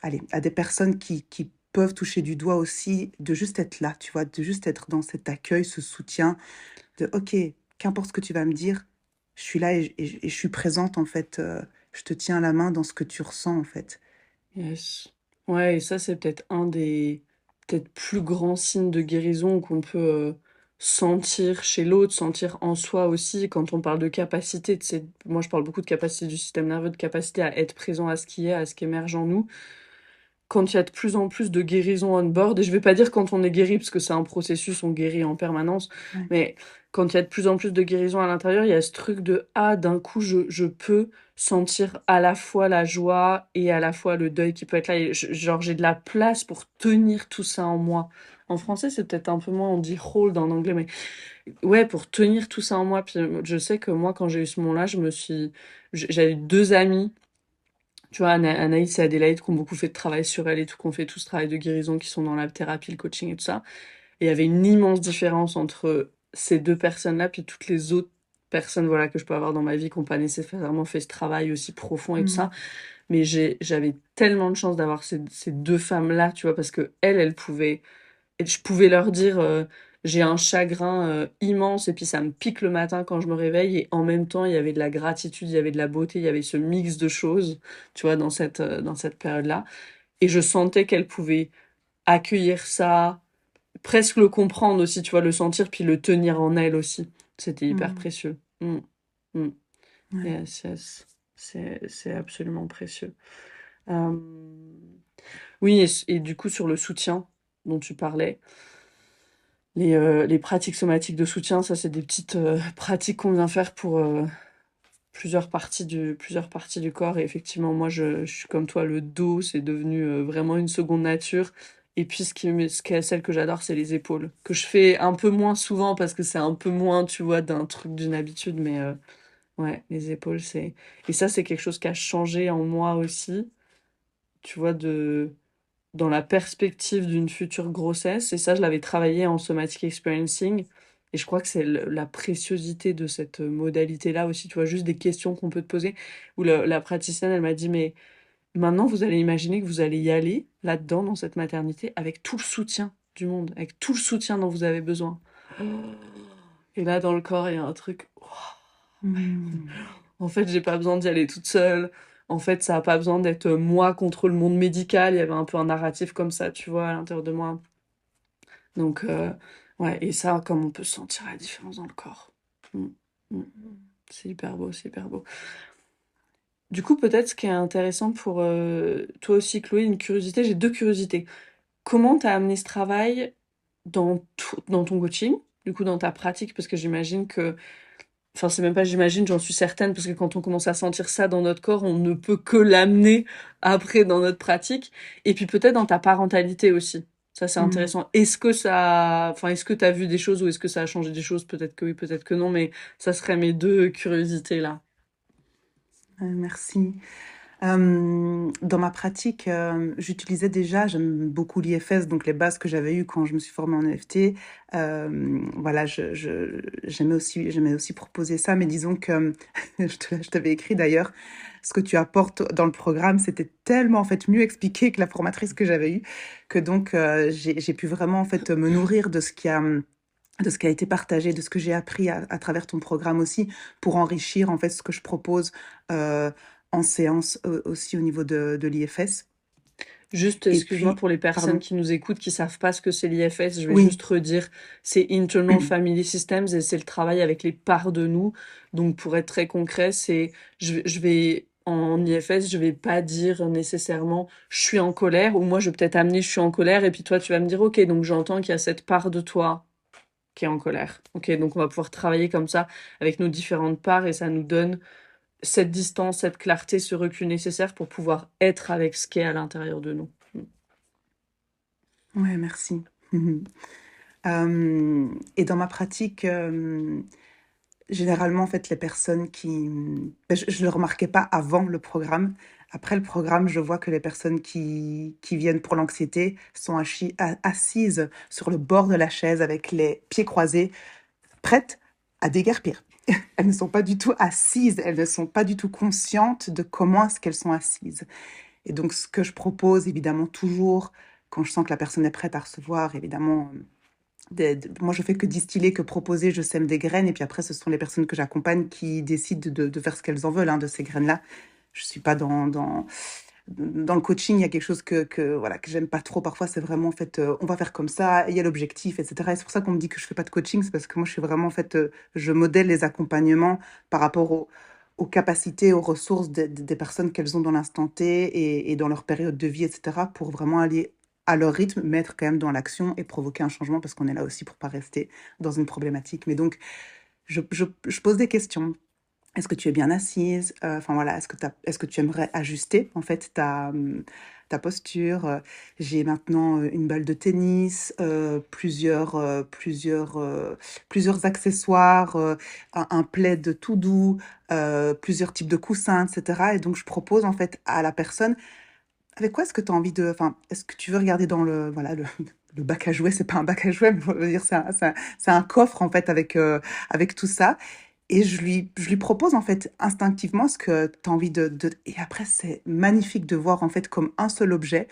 allez, à des personnes qui peuvent toucher du doigt aussi, de juste être là, tu vois, de juste être dans cet accueil, ce soutien, de OK, qu'importe ce que tu vas me dire, je suis là et je suis présente en fait, je te tiens la main dans ce que tu ressens en fait. Yes. Ouais, et ça, c'est peut-être un des peut-être plus grands signes de guérison qu'on peut sentir chez l'autre, sentir en soi aussi. Quand on parle de capacité, tu sais, moi je parle beaucoup de capacité du système nerveux, de capacité à être présent à ce qui est, à ce qui émerge en nous. Quand il y a de plus en plus de guérison on board, et je vais pas dire quand on est guéri, parce que c'est un processus, on guérit en permanence, Ouais. mais quand il y a de plus en plus de guérison à l'intérieur, il y a ce truc de ah, d'un coup, je peux sentir à la fois la joie et à la fois le deuil qui peut être là. Et genre, j'ai de la place pour tenir tout ça en moi. En français, c'est peut-être un peu moins, on dit hold en anglais, mais ouais, pour tenir tout ça en moi. Puis je sais que moi, quand j'ai eu ce moment-là, j'avais eu deux amis, tu vois, Anaïs et Adélaïde, qui ont beaucoup fait de travail sur elle et tout, qu'on fait tout ce travail de guérison, qui sont dans la thérapie, le coaching et tout ça. Et il y avait une immense différence entre ces deux personnes-là, puis toutes les autres personnes, voilà, que je peux avoir dans ma vie, qui n'ont pas nécessairement fait ce travail aussi profond et tout ça. Mm. Mais j'avais tellement de chance d'avoir ces deux femmes-là, tu vois, parce que elles pouvaient, et je pouvais leur dire, j'ai un chagrin immense, et puis ça me pique le matin quand je me réveille, et en même temps, il y avait de la gratitude, il y avait de la beauté, il y avait ce mix de choses, tu vois, dans cette période-là. Et je sentais qu'elles pouvaient accueillir ça, presque le comprendre aussi, tu vois, le sentir, puis le tenir en elles aussi. C'était hyper Mm. précieux. Mm. Mm. Ouais. Yes, yes. C'est absolument précieux. Euh, Oui, et du coup, sur le soutien dont tu parlais, les pratiques somatiques de soutien, ça, c'est des petites pratiques qu'on vient faire pour plusieurs parties du corps. Et effectivement, moi, je suis comme toi, le dos, c'est devenu vraiment une seconde nature. Et puis, celle que j'adore, c'est les épaules, que je fais un peu moins souvent parce que c'est un peu moins, tu vois, d'un truc, d'une habitude. Mais ouais, les épaules, c'est... Et ça, c'est quelque chose qui a changé en moi aussi, tu vois, dans la perspective d'une future grossesse. Et ça, je l'avais travaillé en somatic experiencing. Et je crois que c'est la préciosité de cette modalité-là aussi, tu vois, juste des questions qu'on peut te poser. Où la praticienne, elle m'a dit, mais maintenant, vous allez imaginer que vous allez y aller, là-dedans, dans cette maternité, avec tout le soutien du monde, avec tout le soutien dont vous avez besoin. Et là, dans le corps, il y a un truc. Mm. En fait, j'ai pas besoin d'y aller toute seule. En fait, ça a pas besoin d'être moi contre le monde médical. Il y avait un peu un narratif comme ça, tu vois, à l'intérieur de moi. Donc, ouais, et ça, comme on peut sentir la différence dans le corps. Mm, mm. C'est hyper beau, c'est hyper beau. Du coup, peut-être ce qui est intéressant pour toi aussi, Chloé, une curiosité, j'ai deux curiosités. Comment t'as amené ce travail dans ton coaching, du coup, dans ta pratique, parce que j'imagine que enfin, c'est même pas j'imagine, j'en suis certaine, parce que quand on commence à sentir ça dans notre corps, on ne peut que l'amener après dans notre pratique. Et puis peut-être dans ta parentalité aussi. Ça, c'est Mm. intéressant. Enfin, est-ce que t'as vu des choses ou est-ce que ça a changé des choses? Peut-être que oui, peut-être que non, mais ça serait mes deux curiosités là. Merci. Dans ma pratique, j'utilisais déjà, j'aime beaucoup l'IFS, donc les bases que j'avais eues quand je me suis formée en EFT. Voilà, j'aimais aussi proposer ça, mais disons que je t'avais écrit d'ailleurs, ce que tu apportes dans le programme, c'était tellement en fait mieux expliqué que la formatrice que j'avais eue, que donc j'ai pu vraiment en fait me nourrir de ce qui a été partagé, de ce que j'ai appris à travers ton programme aussi, pour enrichir en fait ce que je propose euh, en séance aussi au niveau de l'IFS. Juste, Et excuse-moi puis, pour les personnes pardon, qui nous écoutent, qui savent pas ce que c'est l'IFS, je vais oui, juste redire, c'est Internal Family Systems et c'est le travail avec les parts de nous. Donc, pour être très concret, c'est, je vais, en IFS, je vais pas dire nécessairement je suis en colère ou moi je vais peut-être amener je suis en colère et puis toi tu vas me dire ok, donc j'entends qu'il y a cette part de toi qui est en colère. Ok, donc on va pouvoir travailler comme ça avec nos différentes parts et ça nous donne cette distance, cette clarté, ce recul nécessaire pour pouvoir être avec ce qui est à l'intérieur de nous. ouais, merci. Et dans ma pratique, généralement, en fait, les personnes qui... ben, je ne le remarquais pas avant le programme. Après le programme, je vois que les personnes qui viennent pour l'anxiété sont assises sur le bord de la chaise avec les pieds croisés, prêtes à déguerpir. Elles ne sont pas du tout assises, elles ne sont pas du tout conscientes de comment est-ce qu'elles sont assises. Et donc, ce que je propose, évidemment, toujours, quand je sens que la personne est prête à recevoir, évidemment, moi, je fais que distiller, que proposer, je sème des graines, et puis après, ce sont les personnes que j'accompagne qui décident de faire ce qu'elles en veulent hein, de ces graines-là. Je suis pas dans le coaching, il y a quelque chose voilà, que j'aime pas trop. Parfois, c'est vraiment, en fait, on va faire comme ça, et il y a l'objectif, etc. Et c'est pour ça qu'on me dit que je fais pas de coaching, c'est parce que moi, je suis vraiment, en fait, je modèle les accompagnements par rapport aux capacités, aux ressources des personnes qu'elles ont dans l'instant T et dans leur période de vie, etc., pour vraiment aller à leur rythme, mais être quand même dans l'action et provoquer un changement, parce qu'on est là aussi pour pas rester dans une problématique. Mais donc, je pose des questions. Est-ce que tu es bien assise? Enfin voilà, est-ce que tu aimerais ajuster en fait ta posture? J'ai maintenant une balle de tennis, plusieurs accessoires, un plaid tout doux, plusieurs types de coussins, etc. Et donc je propose en fait à la personne, avec quoi est-ce que tu as envie de, enfin, est-ce que tu veux regarder dans le bac à jouets? C'est pas un bac à jouets, mais on va dire c'est un coffre en fait avec tout ça. Et je lui propose en fait instinctivement ce que tu as envie Et après, c'est magnifique de voir en fait comme un seul objet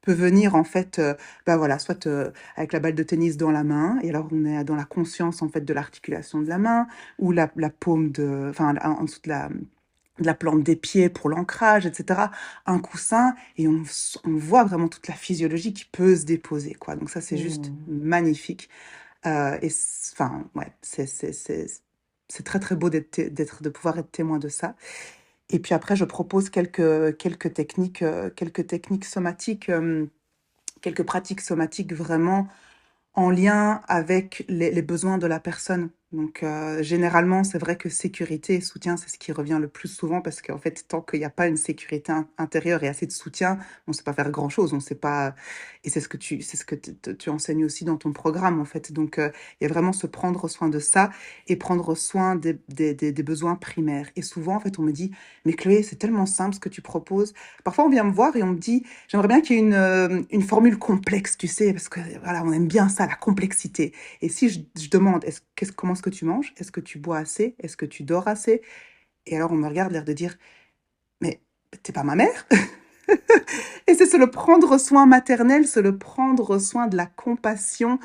peut venir en fait, bah voilà, soit avec la balle de tennis dans la main, et alors on est dans la conscience en fait de l'articulation de la main, ou la paume enfin en dessous de la plante des pieds pour l'ancrage, etc. Un coussin, et on voit vraiment toute la physiologie qui peut se déposer, quoi. Donc ça, c'est juste Hmm. magnifique. Enfin, ouais, c'est très très beau de pouvoir être témoin de ça. Et puis après, je propose quelques techniques somatiques, quelques pratiques somatiques vraiment en lien avec les besoins de la personne. Donc, généralement, c'est vrai que sécurité et soutien, c'est ce qui revient le plus souvent parce qu'en fait, tant qu'il n'y a pas une sécurité intérieure et assez de soutien, on ne sait pas faire grand-chose. On sait pas. Et c'est ce que tu enseignes aussi dans ton programme, en fait. Donc, il y a vraiment se prendre soin de ça et prendre soin des besoins primaires. Et souvent, en fait, on me dit, mais Chloé, c'est tellement simple ce que tu proposes. Parfois, on vient me voir et on me dit, j'aimerais bien qu'il y ait une formule complexe, tu sais, parce que voilà, on aime bien ça, la complexité. Et si je demande, comment est-ce que tu manges? Est-ce que tu bois assez? Est-ce que tu dors assez? Et alors on me regarde, l'air de dire, mais t'es pas ma mère? Et c'est se le prendre soin maternel, se le prendre soin de la compassion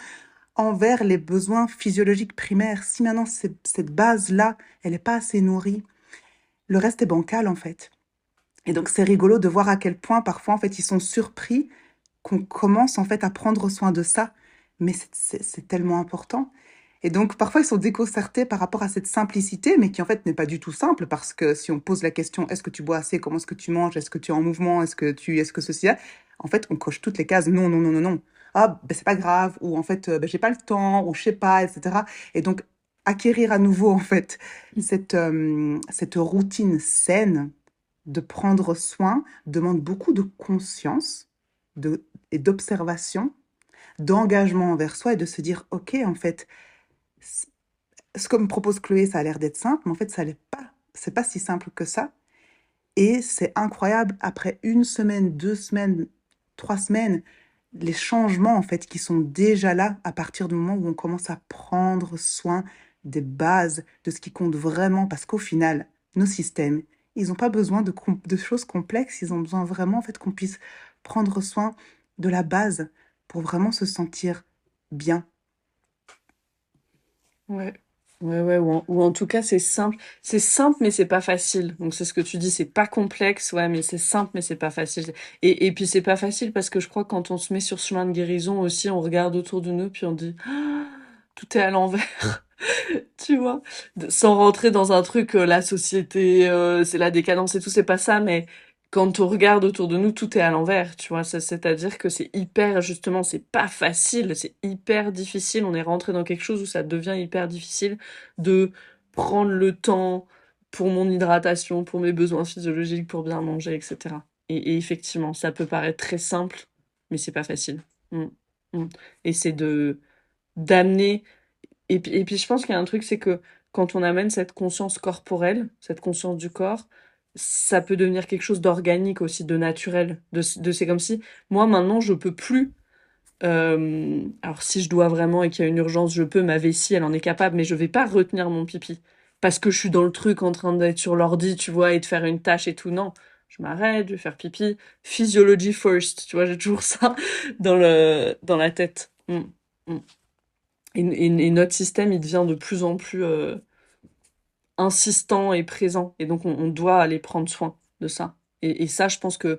envers les besoins physiologiques primaires. Si maintenant cette base-là, elle n'est pas assez nourrie, le reste est bancal en fait. Et donc c'est rigolo de voir à quel point parfois en fait ils sont surpris qu'on commence en fait à prendre soin de ça. Mais c'est tellement important. Et donc parfois ils sont déconcertés par rapport à cette simplicité, mais qui en fait n'est pas du tout simple parce que si on pose la question est-ce que tu bois assez, comment est-ce que tu manges, est-ce que tu es en mouvement, est-ce que ceci, là, en fait on coche toutes les cases non, non, non, non, non. Ah, ben c'est pas grave, ou en fait ben, j'ai pas le temps, ou je sais pas, etc. Et donc acquérir à nouveau en fait cette routine saine de prendre soin demande beaucoup de conscience et d'observation, d'engagement envers soi et de se dire, OK, en fait, ce que me propose Chloé, ça a l'air d'être simple, mais en fait, ça l'est pas. C'est pas si simple que ça. Et c'est incroyable, après une semaine, 2 semaines, 3 semaines, les changements, en fait, qui sont déjà là à partir du moment où on commence à prendre soin des bases, de ce qui compte vraiment, parce qu'au final, nos systèmes, Ils n'ont pas besoin de choses complexes, ils ont besoin vraiment en fait qu'on puisse prendre soin de la base pour vraiment se sentir bien. Ouais. Ouais, ouais, ou en tout cas, c'est simple. C'est simple, mais c'est pas facile. Donc, c'est ce que tu dis, c'est pas complexe, ouais, mais c'est simple, mais c'est pas facile. Et puis, c'est pas facile parce que je crois que quand on se met sur ce chemin de guérison aussi, on regarde autour de nous, puis on dit, ah, tout est à l'envers, tu vois. Sans rentrer dans un truc, la société, c'est la décadence et tout, c'est pas ça, mais quand on regarde autour de nous, tout est à l'envers, tu vois. C'est-à-dire que c'est hyper, justement, c'est pas facile, c'est hyper difficile. On est rentré dans quelque chose où ça devient hyper difficile de prendre le temps pour mon hydratation, pour mes besoins physiologiques, pour bien manger, etc. Et effectivement, ça peut paraître très simple, mais c'est pas facile. Mm, mm. Et c'est d'amener. Et puis je pense qu'il y a un truc, c'est que quand on amène cette conscience corporelle, cette conscience du corps, ça peut devenir quelque chose d'organique aussi, de naturel. C'est comme si, moi maintenant, je peux plus. Alors si je dois vraiment et qu'il y a une urgence, je peux, ma vessie, elle en est capable, mais je vais pas retenir mon pipi. Parce que je suis dans le truc en train d'être sur l'ordi, tu vois, et de faire une tâche et tout. Non, je m'arrête, je vais faire pipi. Physiology first, tu vois, j'ai toujours ça dans la tête. Mm. Et notre système, il devient de plus en plus insistant et présent. Et donc, on doit aller prendre soin de ça. Et ça, je pense que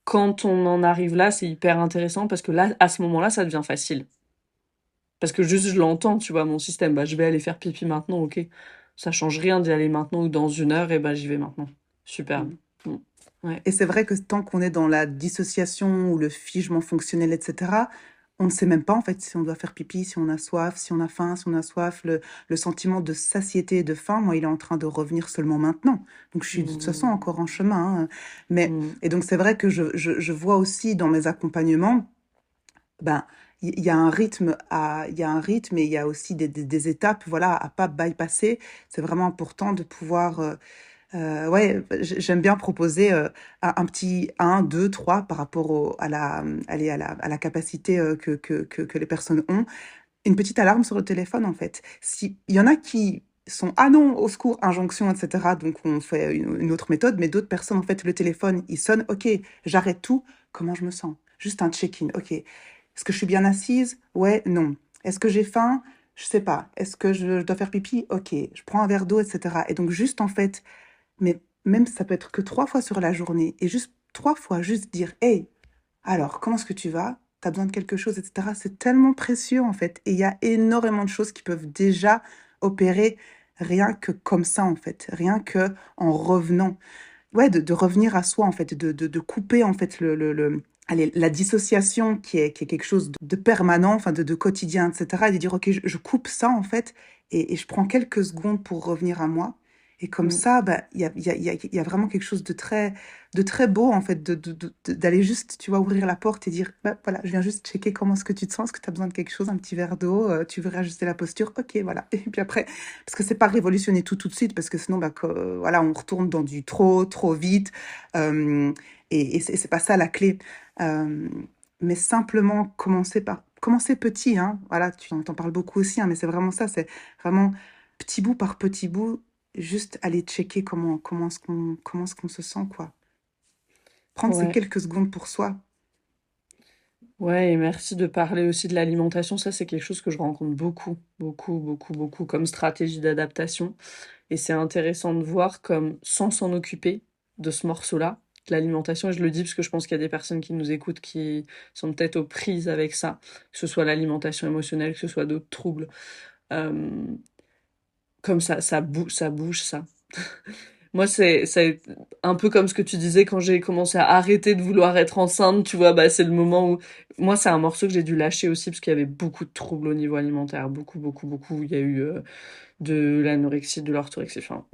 quand on en arrive là, c'est hyper intéressant parce que là, à ce moment-là, ça devient facile. Parce que juste, je l'entends, tu vois, mon système. Bah, je vais aller faire pipi maintenant, ok. Ça change rien d'y aller maintenant ou dans une heure, et bah, j'y vais maintenant. Superbe. Mm. Mm. Ouais. Et c'est vrai que tant qu'on est dans la dissociation ou le figement fonctionnel, etc., on ne sait même pas en fait si on doit faire pipi, si on a soif, si on a faim, si on a soif. Le sentiment de satiété et de faim, moi, il est en train de revenir seulement maintenant. Donc je suis de toute façon Mm. encore en chemin, hein. Mais, Mm. et donc c'est vrai que je vois aussi dans mes accompagnements, ben, il y a un rythme il y a un rythme et il y a aussi des étapes, voilà, à pas bypasser. C'est vraiment important de pouvoir ouais, j'aime bien proposer un petit un 2 3 par rapport à allez, à la capacité que les personnes ont. Une petite alarme sur le téléphone, en fait. Si, il y en a qui sont, ah non, au secours, injonction, etc. Donc on fait une autre méthode, mais d'autres personnes, en fait, le téléphone, il sonne, ok, j'arrête tout, comment je me sens? Juste un check-in, ok. Est-ce que je suis bien assise? Ouais, non. Est-ce que j'ai faim? Je sais pas. Est-ce que je dois faire pipi? Ok, je prends un verre d'eau, etc. Et donc juste, en fait, mais même ça peut être que 3 fois sur la journée. Et juste 3 fois, juste dire, hey, alors, comment est-ce que tu vas? T'as besoin de quelque chose, etc. C'est tellement précieux, en fait. Et il y a énormément de choses qui peuvent déjà opérer rien que comme ça, en fait. Rien que en revenant. Ouais, de revenir à soi, en fait. De couper, en fait, allez, la dissociation qui est quelque chose de permanent, enfin, de quotidien, etc. Et de dire, OK, je coupe ça, en fait, et je prends quelques secondes pour revenir à moi. Et comme Mm. ça, bah, il y a vraiment quelque chose de très beau, en fait, d'aller juste, tu vois, ouvrir la porte et dire, bah, voilà, je viens juste checker comment est-ce que tu te sens, est-ce que tu as besoin de quelque chose, un petit verre d'eau, tu veux réajuster la posture, ok, voilà. Et puis après, parce que c'est pas révolutionner tout de suite, parce que sinon, bah, voilà, on retourne dans du trop vite, euh, et c'est pas ça la clé. Euh, mais simplement commencer petit, hein, voilà, tu en parles beaucoup aussi, hein, mais c'est vraiment ça, c'est vraiment petit bout par petit bout, juste aller checker comment est-ce qu'on se sent, quoi. Prendre ces Ouais. quelques secondes pour soi. Ouais, et merci de parler aussi de l'alimentation. Ça, c'est quelque chose que je rencontre beaucoup, beaucoup, beaucoup, beaucoup comme stratégie d'adaptation. Et c'est intéressant de voir comme, sans s'en occuper de ce morceau-là, de l'alimentation, et je le dis parce que je pense qu'il y a des personnes qui nous écoutent qui sont peut-être aux prises avec ça, que ce soit l'alimentation émotionnelle, que ce soit d'autres troubles. Euh, Comme ça bouge ça. Moi, c'est un peu comme ce que tu disais quand j'ai commencé à arrêter de vouloir être enceinte, tu vois, bah, c'est le moment où, moi, c'est un morceau que j'ai dû lâcher aussi parce qu'il y avait beaucoup de troubles au niveau alimentaire, beaucoup, beaucoup, beaucoup. Il y a eu de l'anorexie, de l'orthorexie, enfin,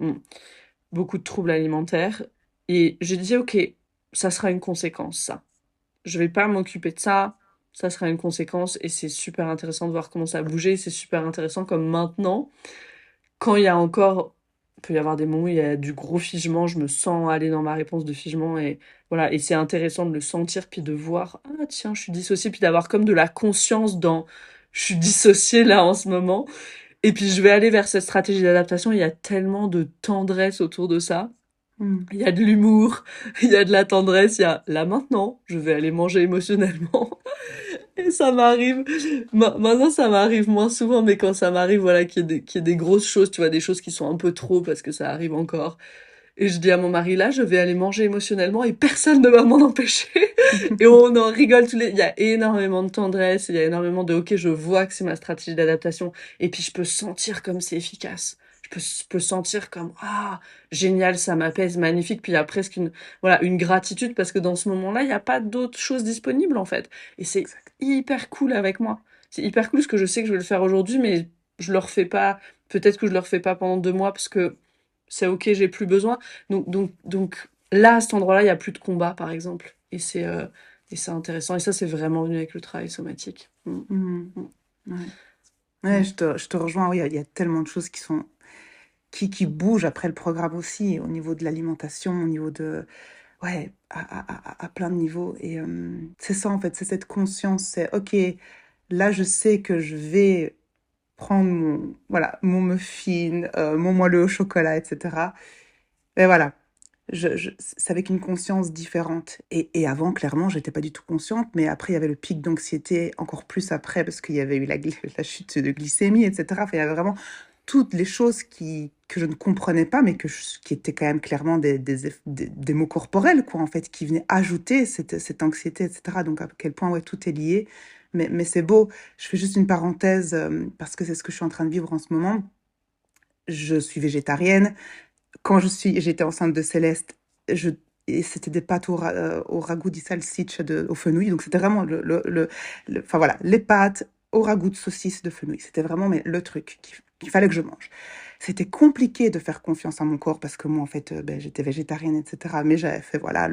beaucoup de troubles alimentaires. Et j'ai dit, ok, ça sera une conséquence, ça. Je vais pas m'occuper de ça, ça sera une conséquence. Et c'est super intéressant de voir comment ça a bougé. C'est super intéressant comme maintenant quand il y a encore, il peut y avoir des moments où il y a du gros figement, je me sens aller dans ma réponse de figement et voilà, et c'est intéressant de le sentir puis de voir, ah tiens, je suis dissociée, puis d'avoir comme de la conscience dans, je suis dissociée là en ce moment, et puis je vais aller vers cette stratégie d'adaptation, il y a tellement de tendresse autour de ça, Mm. Il y a de l'humour, il y a de la tendresse, il y a là maintenant, je vais aller manger émotionnellement. Et ça m'arrive, maintenant ça m'arrive moins souvent, mais quand ça m'arrive, voilà, qu'il y ait des grosses choses, tu vois, des choses qui sont un peu trop parce que ça arrive encore. Et je dis à mon mari, là, je vais aller manger émotionnellement et personne ne va m'en empêcher. Et on en rigole tous les... Il y a énormément de tendresse, il y a énormément de, ok, je vois que c'est ma stratégie d'adaptation. Et puis je peux sentir comme c'est efficace. Je peux sentir comme, ah, génial, ça m'apaise, magnifique. Puis il y a presque voilà, une gratitude parce que dans ce moment-là, il n'y a pas d'autres choses disponibles, en fait. Et c'est Exact. hyper cool avec moi. C'est hyper cool parce que je sais que je vais le faire aujourd'hui, mais je le refais pas. Peut-être que je le refais pas pendant 2 mois parce que c'est ok, j'ai plus besoin. Donc là, à cet endroit-là, il y a plus de combat, par exemple. Et c'est intéressant. Et ça, c'est vraiment venu avec le travail somatique. Mm. Mm. Mm. Ouais. Ouais, Mm. je te rejoins. Oui, il y a tellement de choses qui bougent après le programme aussi, au niveau de l'alimentation, au niveau de, ouais, à plein de niveaux. Et c'est ça, en fait, c'est cette conscience. C'est, OK, là, je sais que je vais prendre voilà, mon muffin, mon moelleux au chocolat, etc. Et voilà, c'est avec une conscience différente. Et avant, clairement, j'étais pas du tout consciente, mais après, il y avait le pic d'anxiété, encore plus après, parce qu'il y avait eu la chute de glycémie, etc. Enfin, il y avait vraiment toutes les choses que je ne comprenais pas, mais qui étaient quand même clairement des mots corporels, quoi, en fait, qui venaient ajouter cette anxiété, etc. Donc, à quel point, ouais, tout est lié. Mais c'est beau. Je fais juste une parenthèse, parce que c'est ce que je suis en train de vivre en ce moment. Je suis végétarienne. J'étais enceinte de Céleste, je, et c'était des pâtes au ragoût di salsiccia au fenouil. Donc c'était vraiment enfin voilà, les pâtes au ragoût de saucisse de fenouil. C'était vraiment le truc qu'il fallait que je mange. C'était compliqué de faire confiance à mon corps parce que moi, en fait, ben, j'étais végétarienne, etc. Mais j'avais fait, voilà,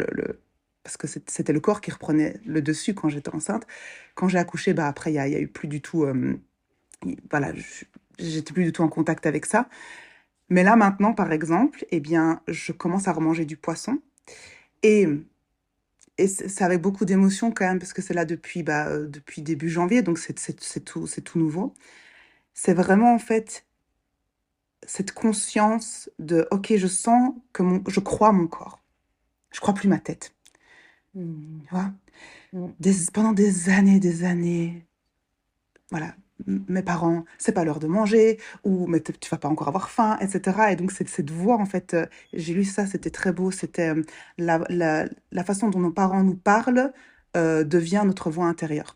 parce que c'était le corps qui reprenait le dessus quand j'étais enceinte. Quand j'ai accouché, bah, après, il y a eu plus du tout, voilà, j'étais plus du tout en contact avec ça. Mais là, maintenant, par exemple, eh bien, je commence à remanger du poisson. Et, et c'est avec beaucoup d'émotion quand même, parce que c'est là depuis début janvier, donc c'est tout nouveau. C'est vraiment, en fait, cette conscience de, OK, je sens que je crois mon corps. Je crois plus ma tête. Mm. Tu vois? Mm. Pendant des années, voilà, mes parents, c'est pas l'heure de manger, ou mais tu vas pas encore avoir faim, etc. Et donc, cette voix, en fait, j'ai lu ça, c'était très beau, c'était la façon dont nos parents nous parlent devient notre voix intérieure.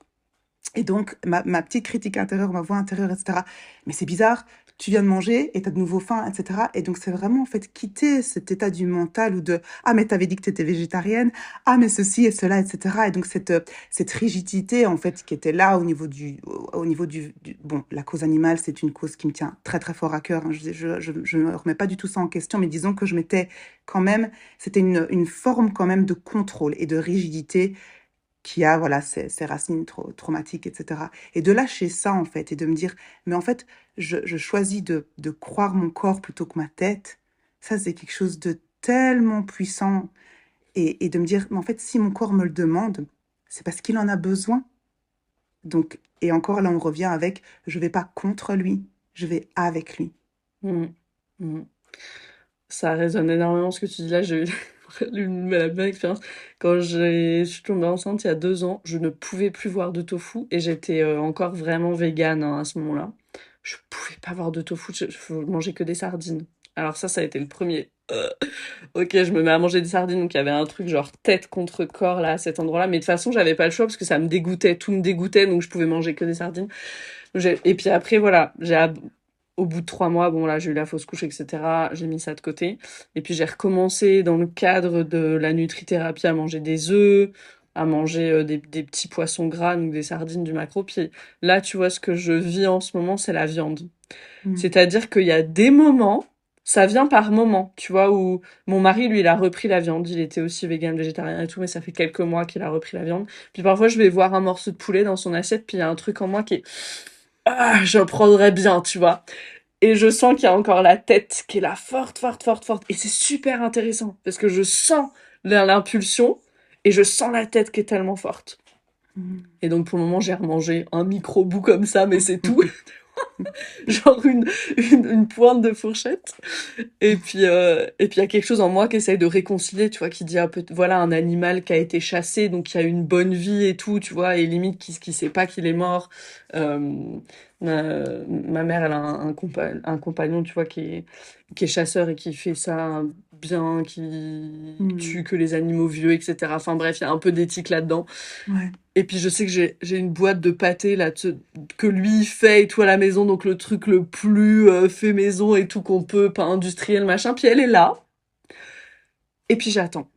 Et donc, ma petite critique intérieure, ma voix intérieure, etc. Mais c'est bizarre, tu viens de manger et tu as de nouveau faim, etc. Et donc, c'est vraiment en fait quitter cet état du mental ou de ah, mais t'avais dit que tu étais végétarienne, ah, mais ceci et cela, etc. Et donc, cette rigidité, en fait, qui était là Bon, la cause animale, c'est une cause qui me tient très, très fort à cœur, hein. Je ne remets pas du tout ça en question, mais disons que je m'étais quand même, c'était une forme quand même de contrôle et de rigidité qui a voilà ses racines traumatiques, etc. Et de lâcher ça, en fait, et de me dire, mais en fait, je choisis de croire mon corps plutôt que ma tête. Ça, c'est quelque chose de tellement puissant. Et de me dire, mais en fait, si mon corps me le demande, c'est parce qu'il en a besoin. Donc, et encore là, on revient avec, je vais pas contre lui, je vais avec lui. Mm. Mm. Ça résonne énormément ce que tu dis là. J'ai eu la même expérience. Quand je suis tombée enceinte il y a 2 ans, je ne pouvais plus voir de tofu et j'étais encore vraiment végane, hein, à ce moment-là. Je pouvais pas voir de tofu, je mangeais que des sardines. Alors ça a été le premier. Ok, je me mets à manger des sardines, donc il y avait un truc genre tête contre corps là à cet endroit-là. Mais de toute façon, j'avais pas le choix parce que ça me dégoûtait, tout me dégoûtait, donc je pouvais manger que des sardines. Et puis après, voilà, au bout de 3 mois, bon là, j'ai eu la fausse couche, etc. J'ai mis ça de côté. Et puis j'ai recommencé dans le cadre de la nutrithérapie à manger des œufs, à manger des petits poissons gras, donc des sardines, du maquereau. Puis là, tu vois, ce que je vis en ce moment, c'est la viande. Mm. C'est-à-dire qu'il y a des moments, ça vient par moments, tu vois, où mon mari, lui, il a repris la viande. Il était aussi vegan, végétarien et tout, mais ça fait quelques mois qu'il a repris la viande. Puis parfois, je vais voir un morceau de poulet dans son assiette, puis il y a un truc en moi qui est ah, je prendrais bien, tu vois. Et je sens qu'il y a encore la tête qui est là, forte, forte, forte, forte. Et c'est super intéressant, parce que je sens l'impulsion, et je sens la tête qui est tellement forte. Mm. Et donc pour le moment, j'ai remangé un micro-bout comme ça, mais c'est tout. genre une pointe de fourchette. Et puis il y a quelque chose en moi qui essaye de réconcilier, tu vois, qui dit, voilà, un animal qui a été chassé, donc qui a une bonne vie et tout, tu vois, et limite qui sait pas qu'il est mort. Euh, ma mère, elle a un compagnon, tu vois, qui est chasseur et qui fait ça bien, qui Hmm. tue que les animaux vieux, etc. Enfin bref, il y a un peu d'éthique là-dedans. Ouais, Et puis je sais que j'ai une boîte de pâté là que lui il fait et tout à la maison, donc le truc le plus fait maison et tout qu'on peut, pas industriel machin. Puis elle est là. Et puis j'attends.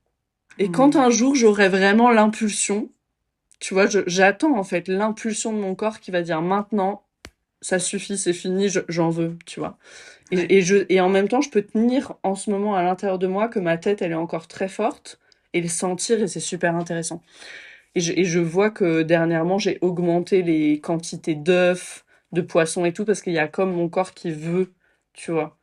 Et quand hmm, un jour j'aurai vraiment l'impulsion, tu vois, j'attends en fait l'impulsion de mon corps qui va dire maintenant ça suffit, c'est fini, j'en veux, tu vois. ouais. Et en même temps je peux tenir en ce moment à l'intérieur de moi que ma tête elle est encore très forte et le sentir et c'est super intéressant. Et je vois que dernièrement, j'ai augmenté les quantités d'œufs, de poissons et tout, parce qu'il y a comme mon corps qui veut, tu vois,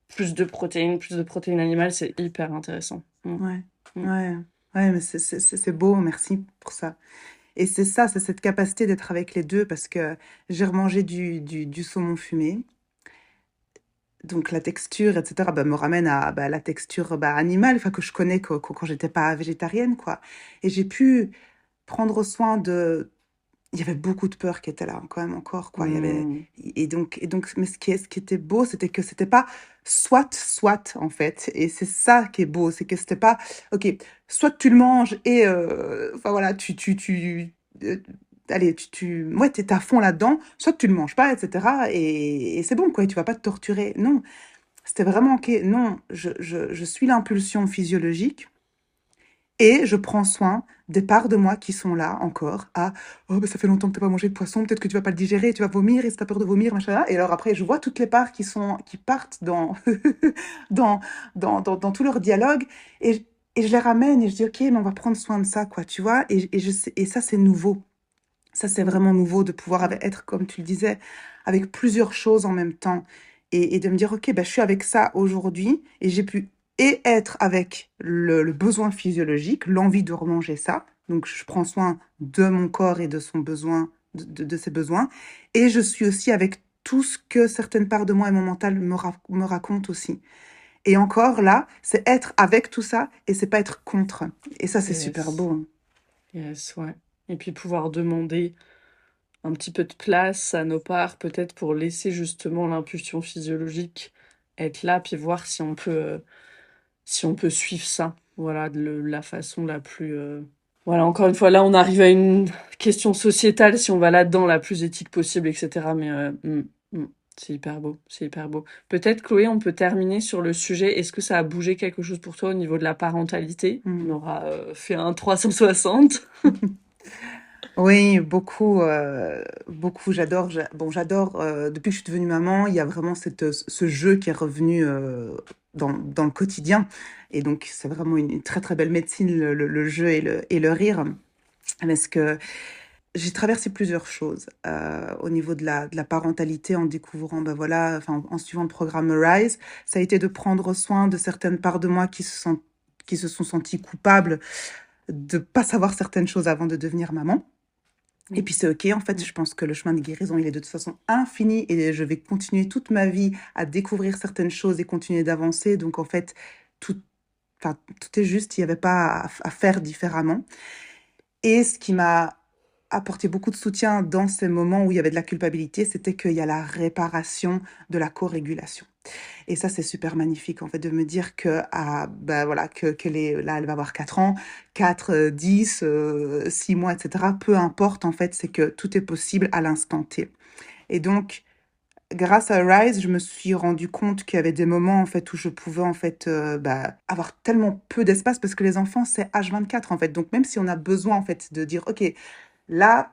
plus de protéines animales, c'est hyper intéressant. Mm, Ouais, mm. ouais, ouais, mais c'est beau, merci pour ça. Et c'est ça, c'est cette capacité d'être avec les deux, parce que j'ai remangé du saumon fumé, donc la texture, etc., bah, me ramène à bah, la texture bah, animale, enfin, que je connais quand j'étais pas végétarienne, quoi. Et j'ai pu prendre soin de... Il y avait beaucoup de peur qui était là, quand même, encore, quoi. Il y avait... Mm. Et donc, mais ce qui était beau, c'était que c'était pas soit, en fait. Et c'est ça qui est beau, c'est que c'était pas, ok, soit tu le manges et, enfin voilà, euh, allez, ouais, t'es à fond là-dedans, soit tu le manges pas, etc. Et c'est bon, quoi, et tu vas pas te torturer. Non, c'était vraiment, ok, non, je suis l'impulsion physiologique. Et je prends soin des parts de moi qui sont là encore à oh, bah, ça fait longtemps que tu n'as pas mangé de poisson, peut-être que tu vas pas le digérer, tu vas vomir et si tu as peur de vomir, machin. Et alors après, je vois toutes les parts qui partent dans, dans tout leur dialogue et, et je les ramène et je dis ok, mais on va prendre soin de ça, quoi, tu vois. Et ça, c'est nouveau. Ça, c'est Mm. vraiment nouveau de pouvoir Mm. être, comme tu le disais, avec plusieurs choses en même temps. Et de me dire, OK, bah, je suis avec ça aujourd'hui et j'ai pu et être avec le besoin physiologique, l'envie de remanger ça. Donc, je prends soin de mon corps et de son besoin, de ses besoins. Et je suis aussi avec tout ce que certaines parts de moi et mon mental me racontent aussi. Et encore là, c'est être avec tout ça et c'est pas être contre. Et ça, c'est super Yes, beau, hein. yes, ouais. Et puis pouvoir demander un petit peu de place à nos parts, peut-être pour laisser justement l'impulsion physiologique être là, puis voir si on peut suivre ça, voilà, de la façon la plus... Voilà, encore une fois, là, on arrive à une question sociétale, si on va là-dedans, la plus éthique possible, etc. Mais c'est hyper beau, c'est hyper beau. Peut-être, Chloé, on peut terminer sur le sujet. Est-ce que ça a bougé quelque chose pour toi au niveau de la parentalité? On Mm. aura fait un 360. Oui, beaucoup, beaucoup. Bon, j'adore. Depuis que je suis devenue maman, il y a vraiment ce jeu qui est revenu dans le quotidien. Et donc, c'est vraiment une très très belle médecine, le jeu et le rire. Parce que j'ai traversé plusieurs choses au niveau de la parentalité en découvrant, ben voilà, enfin, en suivant le programme Rise. Ça a été de prendre soin de certaines parts de moi qui se sont senties coupables de pas savoir certaines choses avant de devenir maman. Et Mm, puis c'est OK, en fait, mm, je pense que le chemin de guérison, il est de toute façon infini et je vais continuer toute ma vie à découvrir certaines choses et continuer d'avancer. Donc en fait, tout, enfin, tout est juste, il n'y avait pas à faire différemment. Et ce qui m'a apporté beaucoup de soutien dans ces moments où il y avait de la culpabilité, c'était qu'il y a la réparation de la co-régulation. Et ça, c'est super magnifique, en fait, de me dire que, bah, voilà, là, elle va avoir 4 ans, 4 10 6 mois, etc. Peu importe, en fait, c'est que tout est possible à l'instant T. Et donc, grâce à Rise, je me suis rendu compte qu'il y avait des moments, en fait, où je pouvais, en fait, bah, avoir tellement peu d'espace parce que les enfants, c'est H24, en fait. Donc, même si on a besoin, en fait, de dire, OK, là,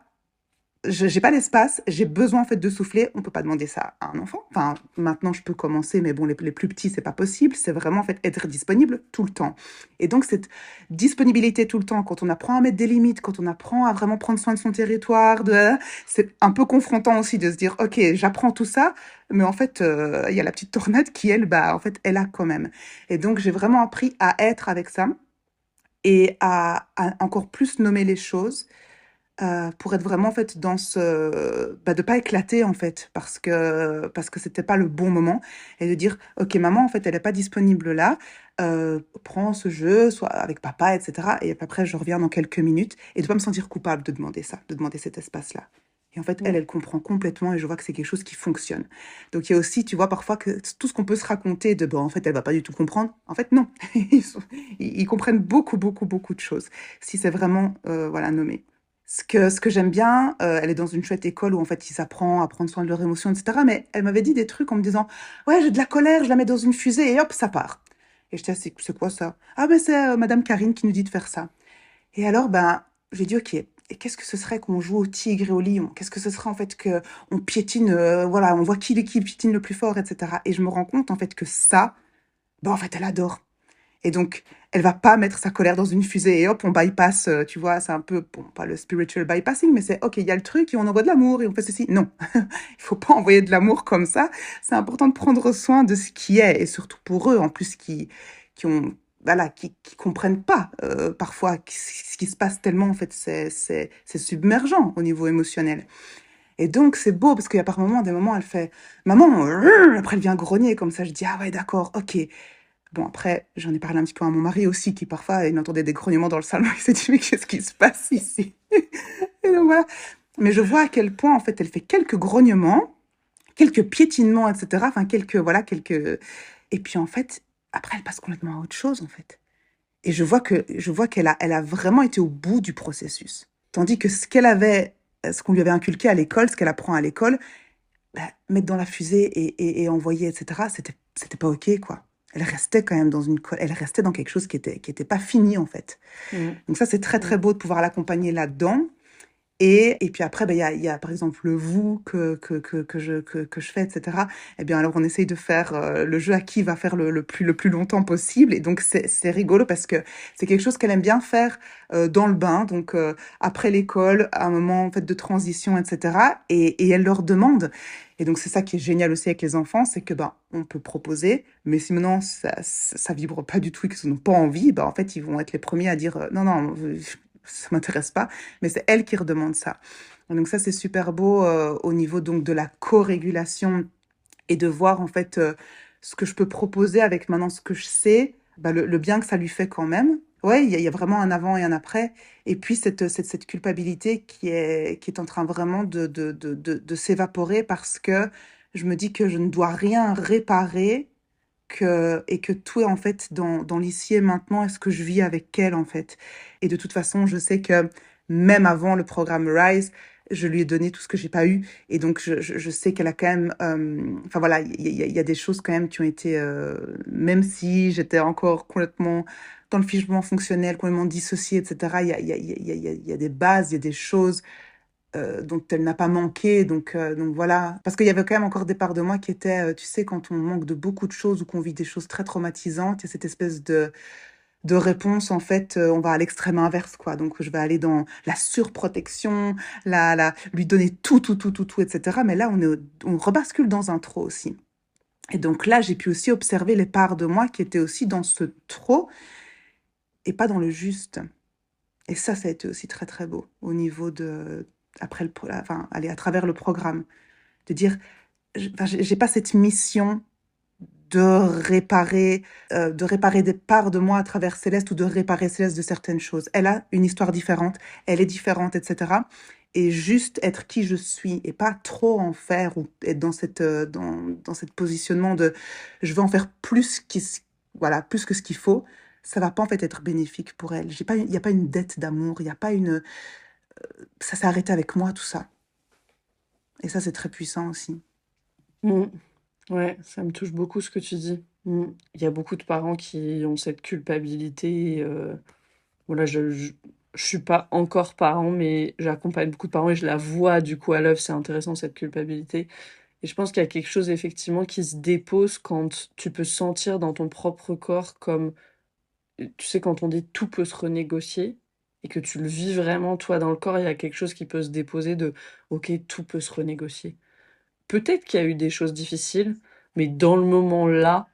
je j'ai pas l'espace, j'ai besoin en fait de souffler. On peut pas demander ça à un enfant. Enfin, maintenant je peux commencer, mais bon, les plus petits, c'est pas possible. C'est vraiment en fait être disponible tout le temps. Et donc cette disponibilité tout le temps, quand on apprend à mettre des limites, quand on apprend à vraiment prendre soin de son territoire, c'est un peu confrontant aussi de se dire, ok, j'apprends tout ça, mais en fait, il y a la petite tornade qui elle, bah en fait, elle a quand même. Et donc j'ai vraiment appris à être avec ça et à encore plus nommer les choses pour être vraiment en fait dans de pas éclater en fait parce que c'était pas le bon moment et de dire ok maman en fait elle est pas disponible là, prends ce jeu soit avec papa etc. Et après je reviens dans quelques minutes et de pas me sentir coupable de demander ça, de demander cet espace là. Et en fait Mm. elle comprend complètement et je vois que c'est quelque chose qui fonctionne. Donc il y a aussi tu vois parfois que tout ce qu'on peut se raconter de bon en fait elle va pas du tout comprendre, en fait non ils comprennent beaucoup de choses si c'est vraiment voilà nommé. Ce que j'aime bien, elle est dans une chouette école où en fait ils apprennent à prendre soin de leurs émotions, etc. Mais elle m'avait dit des trucs en me disant, ouais, j'ai de la colère, je la mets dans une fusée et hop, ça part. Et j'étais, c'est quoi ça? Ah ben c'est Madame Karine qui nous dit de faire ça. Et alors, ben, j'ai dit, ok, et qu'est-ce que ce serait qu'on joue au tigre et au lion? Qu'est-ce que ce serait en fait que on piétine, voilà, on voit qui piétine le plus fort, etc. Et je me rends compte en fait que ça, ben en fait elle adore. Et donc, elle va pas mettre sa colère dans une fusée et hop, on bypass, tu vois, c'est un peu, bon, pas le spiritual bypassing, mais c'est, ok, il y a le truc et on envoie de l'amour et on fait ceci. Non, il faut pas envoyer de l'amour comme ça. C'est important de prendre soin de ce qui est et surtout pour eux, en plus, qui ont, voilà, qui comprennent pas, parfois ce qui se passe tellement, en fait, c'est submergent au niveau émotionnel. Et donc, c'est beau parce qu'il y a par moments, des moments, elle fait, maman, après elle vient grogner comme ça. Je dis, ah ouais, d'accord, ok. Bon, après, j'en ai parlé un petit peu à mon mari aussi, qui parfois, il entendait des grognements dans le salon. Il s'est dit, mais qu'est-ce qui se passe ici? Et donc voilà. Mais je vois à quel point, en fait, elle fait quelques grognements, quelques piétinements, etc. Enfin, quelques, voilà, quelques. Et puis, en fait, après, elle passe complètement à autre chose, en fait. Et je vois elle a vraiment été au bout du processus. Tandis que ce qu'on lui avait inculqué à l'école, ce qu'elle apprend à l'école, bah, mettre dans la fusée et envoyer, etc., c'était pas OK, quoi. Elle restait quand même elle restait dans quelque chose qui était pas fini, en fait. Mm. Donc ça, c'est très Mm. beau de pouvoir l'accompagner là-dedans. Et puis après, ben, il y a par exemple le vous que je fais, etc. Eh bien, alors on essaye de faire le jeu à qui va faire le plus longtemps possible. Et donc, c'est rigolo parce que c'est quelque chose qu'elle aime bien faire dans le bain. Donc, après l'école, à un moment en fait, de transition, etc. Et elle leur demande. Et donc, c'est ça qui est génial aussi avec les enfants, c'est que ben, on peut proposer, mais si maintenant ça vibre pas du tout et qu'ils n'ont pas envie, ben, en fait, ils vont être les premiers à dire non, non, ça m'intéresse pas, mais c'est elle qui redemande ça. Et donc ça, c'est super beau au niveau donc de la co-régulation et de voir en fait ce que je peux proposer avec maintenant ce que je sais, bah, le bien que ça lui fait quand même. Ouais, il y a vraiment un avant et un après. Et puis cette culpabilité qui est en train vraiment de s'évaporer parce que je me dis que je ne dois rien réparer et que tout est en fait dans l'ici et maintenant est ce que je vis avec elle en fait. Et de toute façon, je sais que même avant le programme Rise, je lui ai donné tout ce que j'ai pas eu. Et donc, je sais qu'elle a quand même... enfin voilà, il y a des choses quand même qui ont été... même si j'étais encore complètement dans le fichement fonctionnel, complètement dissociée, etc., il y a des bases, il y a des choses dont elle n'a pas manqué. Donc voilà. Parce qu'il y avait quand même encore des parts de moi qui étaient, tu sais, quand on manque de beaucoup de choses ou qu'on vit des choses très traumatisantes, il y a cette espèce de réponse, en fait, on va à l'extrême inverse, quoi. Donc je vais aller dans la surprotection, lui donner tout, etc. Mais là, on rebascule dans un trop aussi. Et donc là, j'ai pu aussi observer les parts de moi qui étaient aussi dans ce trop et pas dans le juste. Et ça a été aussi très beau au niveau de, après enfin, aller à travers le programme, de dire, enfin, j'ai pas cette mission de de réparer des parts de moi à travers Céleste ou de réparer Céleste de certaines choses. Elle a une histoire différente, elle est différente, etc. Et juste être qui je suis et pas trop en faire ou être dans dans cette positionnement de je veux en faire voilà, plus que ce qu'il faut, ça va pas en fait être bénéfique pour elle. Il n'y a pas une dette d'amour, il y a pas une, ça s'est arrêté avec moi, tout ça. Et ça, c'est très puissant aussi. Mm. Ouais, ça me touche beaucoup ce que tu dis. Mm. Il y a beaucoup de parents qui ont cette culpabilité. Voilà, je suis pas encore parent, mais j'accompagne beaucoup de parents et je la vois du coup à l'œuvre. C'est intéressant cette culpabilité. Et je pense qu'il y a quelque chose effectivement qui se dépose quand tu peux sentir dans ton propre corps comme, tu sais, quand on dit tout peut se renégocier et que tu le vis vraiment toi dans le corps, il y a quelque chose qui peut se déposer de, ok, tout peut se renégocier. Peut-être qu'il y a eu des choses difficiles, mais dans le moment là,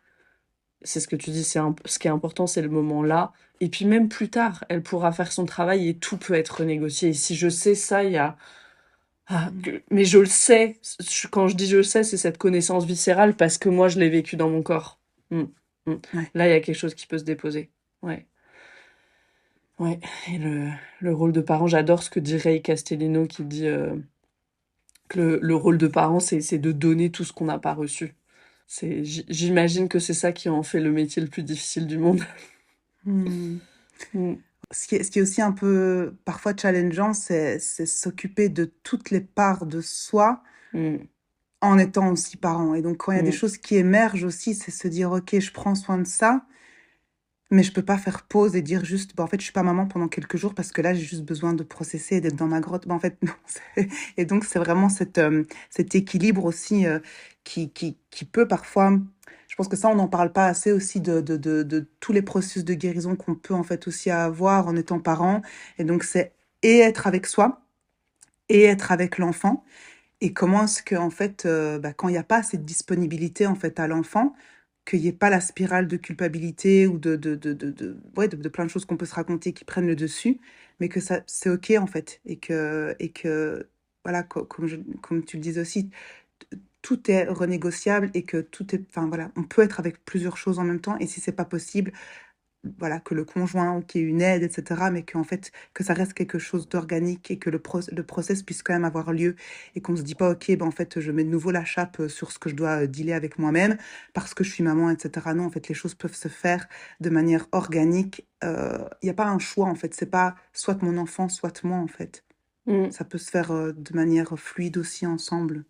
c'est ce que tu dis, ce qui est important, c'est le moment là. Et puis même plus tard, elle pourra faire son travail et tout peut être renégocié. Et si je sais ça, il y a... mais je le sais. Quand je dis je le sais, c'est cette connaissance viscérale parce que moi, je l'ai vécu dans mon corps. Mm, mm. Ouais. Là, il y a quelque chose qui peut se déposer. Ouais. Ouais. Et le rôle de parent, j'adore ce que dit Ray Castellino qui dit que le rôle de parent, c'est de donner tout ce qu'on n'a pas reçu. J'imagine que c'est ça qui en fait le métier le plus difficile du monde. Hmm. Mm, Ce qui est aussi un peu parfois challengeant, c'est s'occuper de toutes les parts de soi mm, en étant aussi parent. Et donc, quand il y a des mm, choses qui émergent aussi, c'est se dire, OK, je prends soin de ça, mais je peux pas faire pause et dire juste, bah, en fait, je suis pas maman pendant quelques jours parce que là, j'ai juste besoin de processer et d'être dans ma grotte. Bah, en fait, non. Et donc, c'est vraiment cet équilibre aussi qui peut parfois... Je pense que ça, on n'en parle pas assez aussi de tous les processus de guérison qu'on peut en fait aussi avoir en étant parent. Et donc, c'est et être avec soi et être avec l'enfant. Et comment est-ce que, en fait, bah, quand il n'y a pas cette disponibilité en fait à l'enfant, qu'il n'y ait pas la spirale de culpabilité ou ouais, de plein de choses qu'on peut se raconter qui prennent le dessus, mais que ça, c'est OK en fait. Et que voilà, comme tu le disais aussi, tout est renégociable et que tout est, enfin voilà, on peut être avec plusieurs choses en même temps. Et si c'est pas possible, voilà, que le conjoint ou qu'il y ait une aide, etc., mais qu'en fait, que ça reste quelque chose d'organique et que le process puisse quand même avoir lieu et qu'on se dit pas, OK, ben en fait, je mets de nouveau la chape sur ce que je dois dealer avec moi-même parce que je suis maman, etc. Non, en fait, les choses peuvent se faire de manière organique. Il n'y a pas un choix, en fait. C'est pas soit mon enfant, soit moi, en fait. mm. Ça peut se faire de manière fluide aussi ensemble.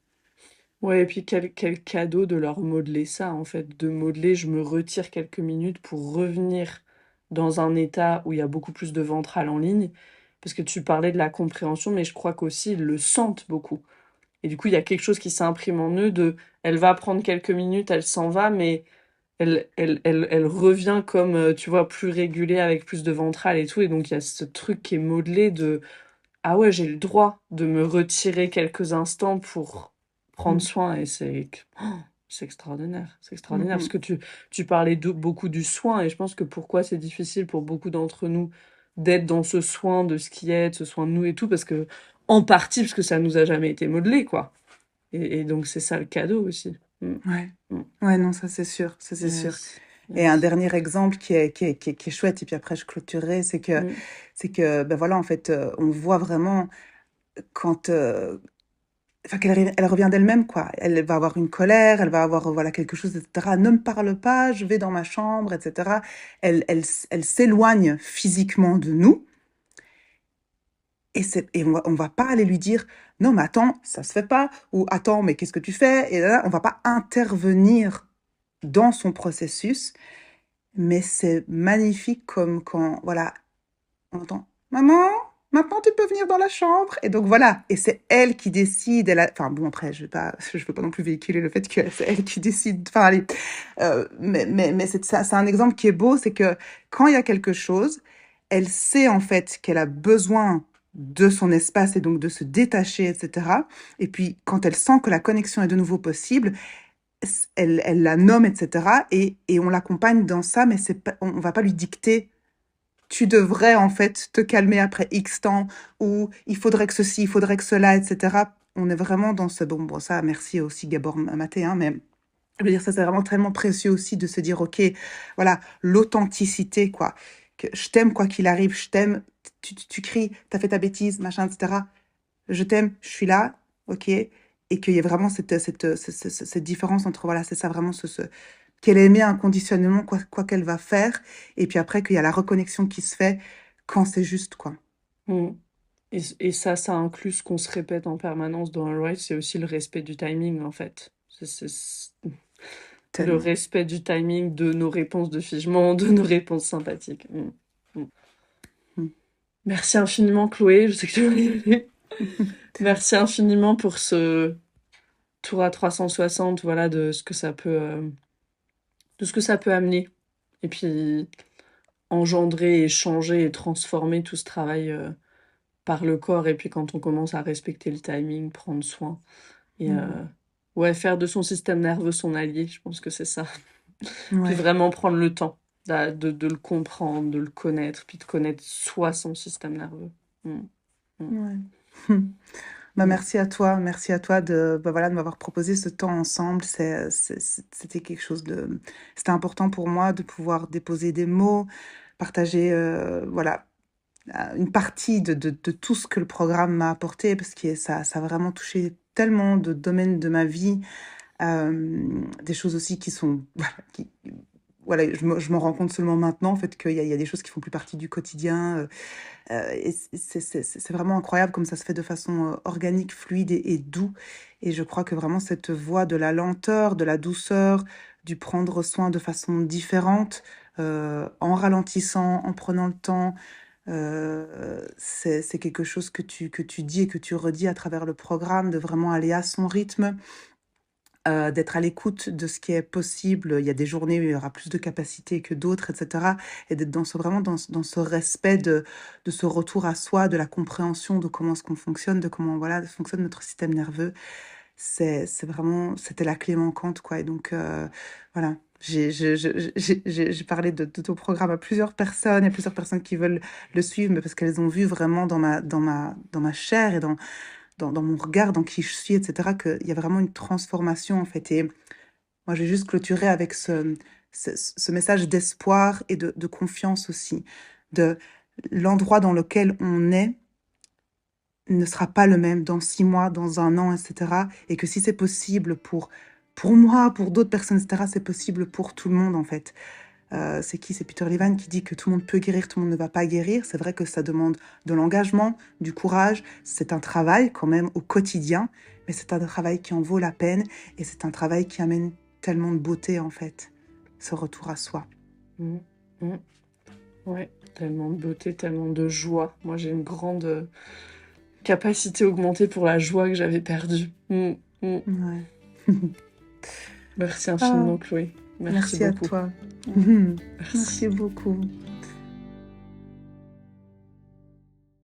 Ouais, et puis quel cadeau de leur modeler ça, en fait, de modeler, je me retire quelques minutes pour revenir dans un état où il y a beaucoup plus de ventral en ligne, parce que tu parlais de la compréhension, mais je crois qu'aussi ils le sentent beaucoup. Et du coup, il y a quelque chose qui s'imprime en eux de, elle va prendre quelques minutes, elle s'en va, mais elle revient comme, tu vois, plus régulée, avec plus de ventral et tout, et donc il y a ce truc qui est modelé de ah ouais, j'ai le droit de me retirer quelques instants pour prendre Mm, soin et c'est extraordinaire. C'est mm, extraordinaire parce mm, que tu parlais beaucoup du soin et je pense que pourquoi c'est difficile pour beaucoup d'entre nous d'être dans ce soin de ce qui est, de ce soin de nous et tout, parce que en partie parce que ça nous a jamais été modelé, quoi. Et donc c'est ça le cadeau aussi. Mm, ouais. mm. Ouais, non, ça c'est sûr, ça c'est sûr. Yes, Et un yes. dernier exemple qui est chouette, et puis après je clôturerai, Mm, ben voilà, en fait, on voit vraiment quand, enfin, elle revient d'elle-même, quoi. Elle va avoir une colère, elle va avoir, voilà, quelque chose, etc. Ne me parle pas, je vais dans ma chambre, etc. Elle s'éloigne physiquement de nous, et on va pas aller lui dire, non, mais attends, ça se fait pas, ou attends, mais qu'est-ce que tu fais? Et là, on va pas intervenir dans son processus. Mais c'est magnifique comme quand, voilà, on entend «Maman, maintenant tu peux venir dans la chambre». Et donc voilà, et c'est elle qui décide. Enfin bon, après, je veux pas non plus véhiculer le fait que c'est elle qui décide. Enfin allez, mais c'est un exemple qui est beau, c'est que quand il y a quelque chose, elle sait en fait qu'elle a besoin de son espace et donc de se détacher, etc. Et puis quand elle sent que la connexion est de nouveau possible, elle la nomme, etc. Et on l'accompagne dans ça, mais on va pas lui dicter. Tu devrais en fait te calmer après X temps, ou il faudrait que ceci, il faudrait que cela, etc. On est vraiment dans ce... Bon, ça, merci aussi Gabor Maté, hein, mais je veux dire, ça c'est vraiment tellement précieux aussi de se dire, ok, voilà, l'authenticité, quoi. Que je t'aime quoi qu'il arrive, je t'aime, tu cries, t'as fait ta bêtise, machin, etc. Je t'aime, je suis là, ok, et qu'il y ait vraiment cette différence entre, voilà, c'est ça vraiment, qu'elle est aimée inconditionnellement, quoi qu'elle va faire, et puis après qu'il y a la reconnexion qui se fait quand c'est juste, quoi. mm. Et ça inclut ce qu'on se répète en permanence dans un ride, c'est aussi le respect du timing, en fait. Le Tellement. respect du timing de nos réponses de figement, de nos réponses sympathiques. Mm. Mm. Merci infiniment, Chloé. Je sais que tu vas y aller. Merci infiniment pour ce tour à 360, voilà, de ce que ça peut amener. Et puis engendrer et changer et transformer tout ce travail par le corps. Et puis quand on commence à respecter le timing, prendre soin. Et Mm. ouais, faire de son système nerveux son allié, je pense que c'est ça. Puis Ouais. vraiment prendre le temps. de le comprendre, de le connaître, puis de connaître soi, son système nerveux. Mm. Mm. Ouais. Bah, Mm. merci à toi voilà, de m'avoir proposé ce temps ensemble. C'était quelque chose c'était important pour moi de pouvoir déposer des mots, partager, voilà, une partie de tout ce que le programme m'a apporté, parce que ça a vraiment touché tellement de domaines de ma vie, des choses aussi qui sont, voilà, je me rends compte seulement maintenant, en fait, qu'il y a des choses qui font plus partie du quotidien. Et c'est vraiment incroyable comme ça se fait de façon organique, fluide et doux. Et je crois que vraiment cette voie de la lenteur, de la douceur, du prendre soin de façon différente, en ralentissant, en prenant le temps, c'est quelque chose que tu dis et que tu redis à travers le programme, de vraiment aller à son rythme, d'être à l'écoute de ce qui est possible. Il y a des journées où il y aura plus de capacité que d'autres, etc. Et d'être vraiment dans ce respect de ce retour à soi, de la compréhension de comment est-ce qu'on fonctionne, de comment voilà, fonctionne notre système nerveux. C'est vraiment, c'était la clé manquante, quoi. Et donc, voilà. J'ai parlé de ton programme à plusieurs personnes. Il y a plusieurs personnes qui veulent le suivre, mais parce qu'elles ont vu vraiment dans ma chair et dans mon regard, dans qui je suis, etc., qu'il y a vraiment une transformation, en fait. Et moi, j'ai juste clôturé avec ce message d'espoir et de confiance aussi. De l'endroit dans lequel on est ne sera pas le même dans 6 mois, dans un an, etc. Et que si c'est possible pour moi, pour d'autres personnes, etc., c'est possible pour tout le monde, en fait. C'est qui? C'est Peter Levan qui dit que tout le monde peut guérir, tout le monde ne va pas guérir. C'est vrai que ça demande de l'engagement, du courage. C'est un travail quand même au quotidien, mais c'est un travail qui en vaut la peine et c'est un travail qui amène tellement de beauté, en fait, ce retour à soi. Mm. Mm. Ouais, tellement de beauté, tellement de joie. Moi, j'ai une grande capacité augmentée pour la joie que j'avais perdue. Mm. Mm. Ouais. Merci Ah, infiniment, Chloé. Merci merci à beaucoup. toi. Merci. Merci beaucoup.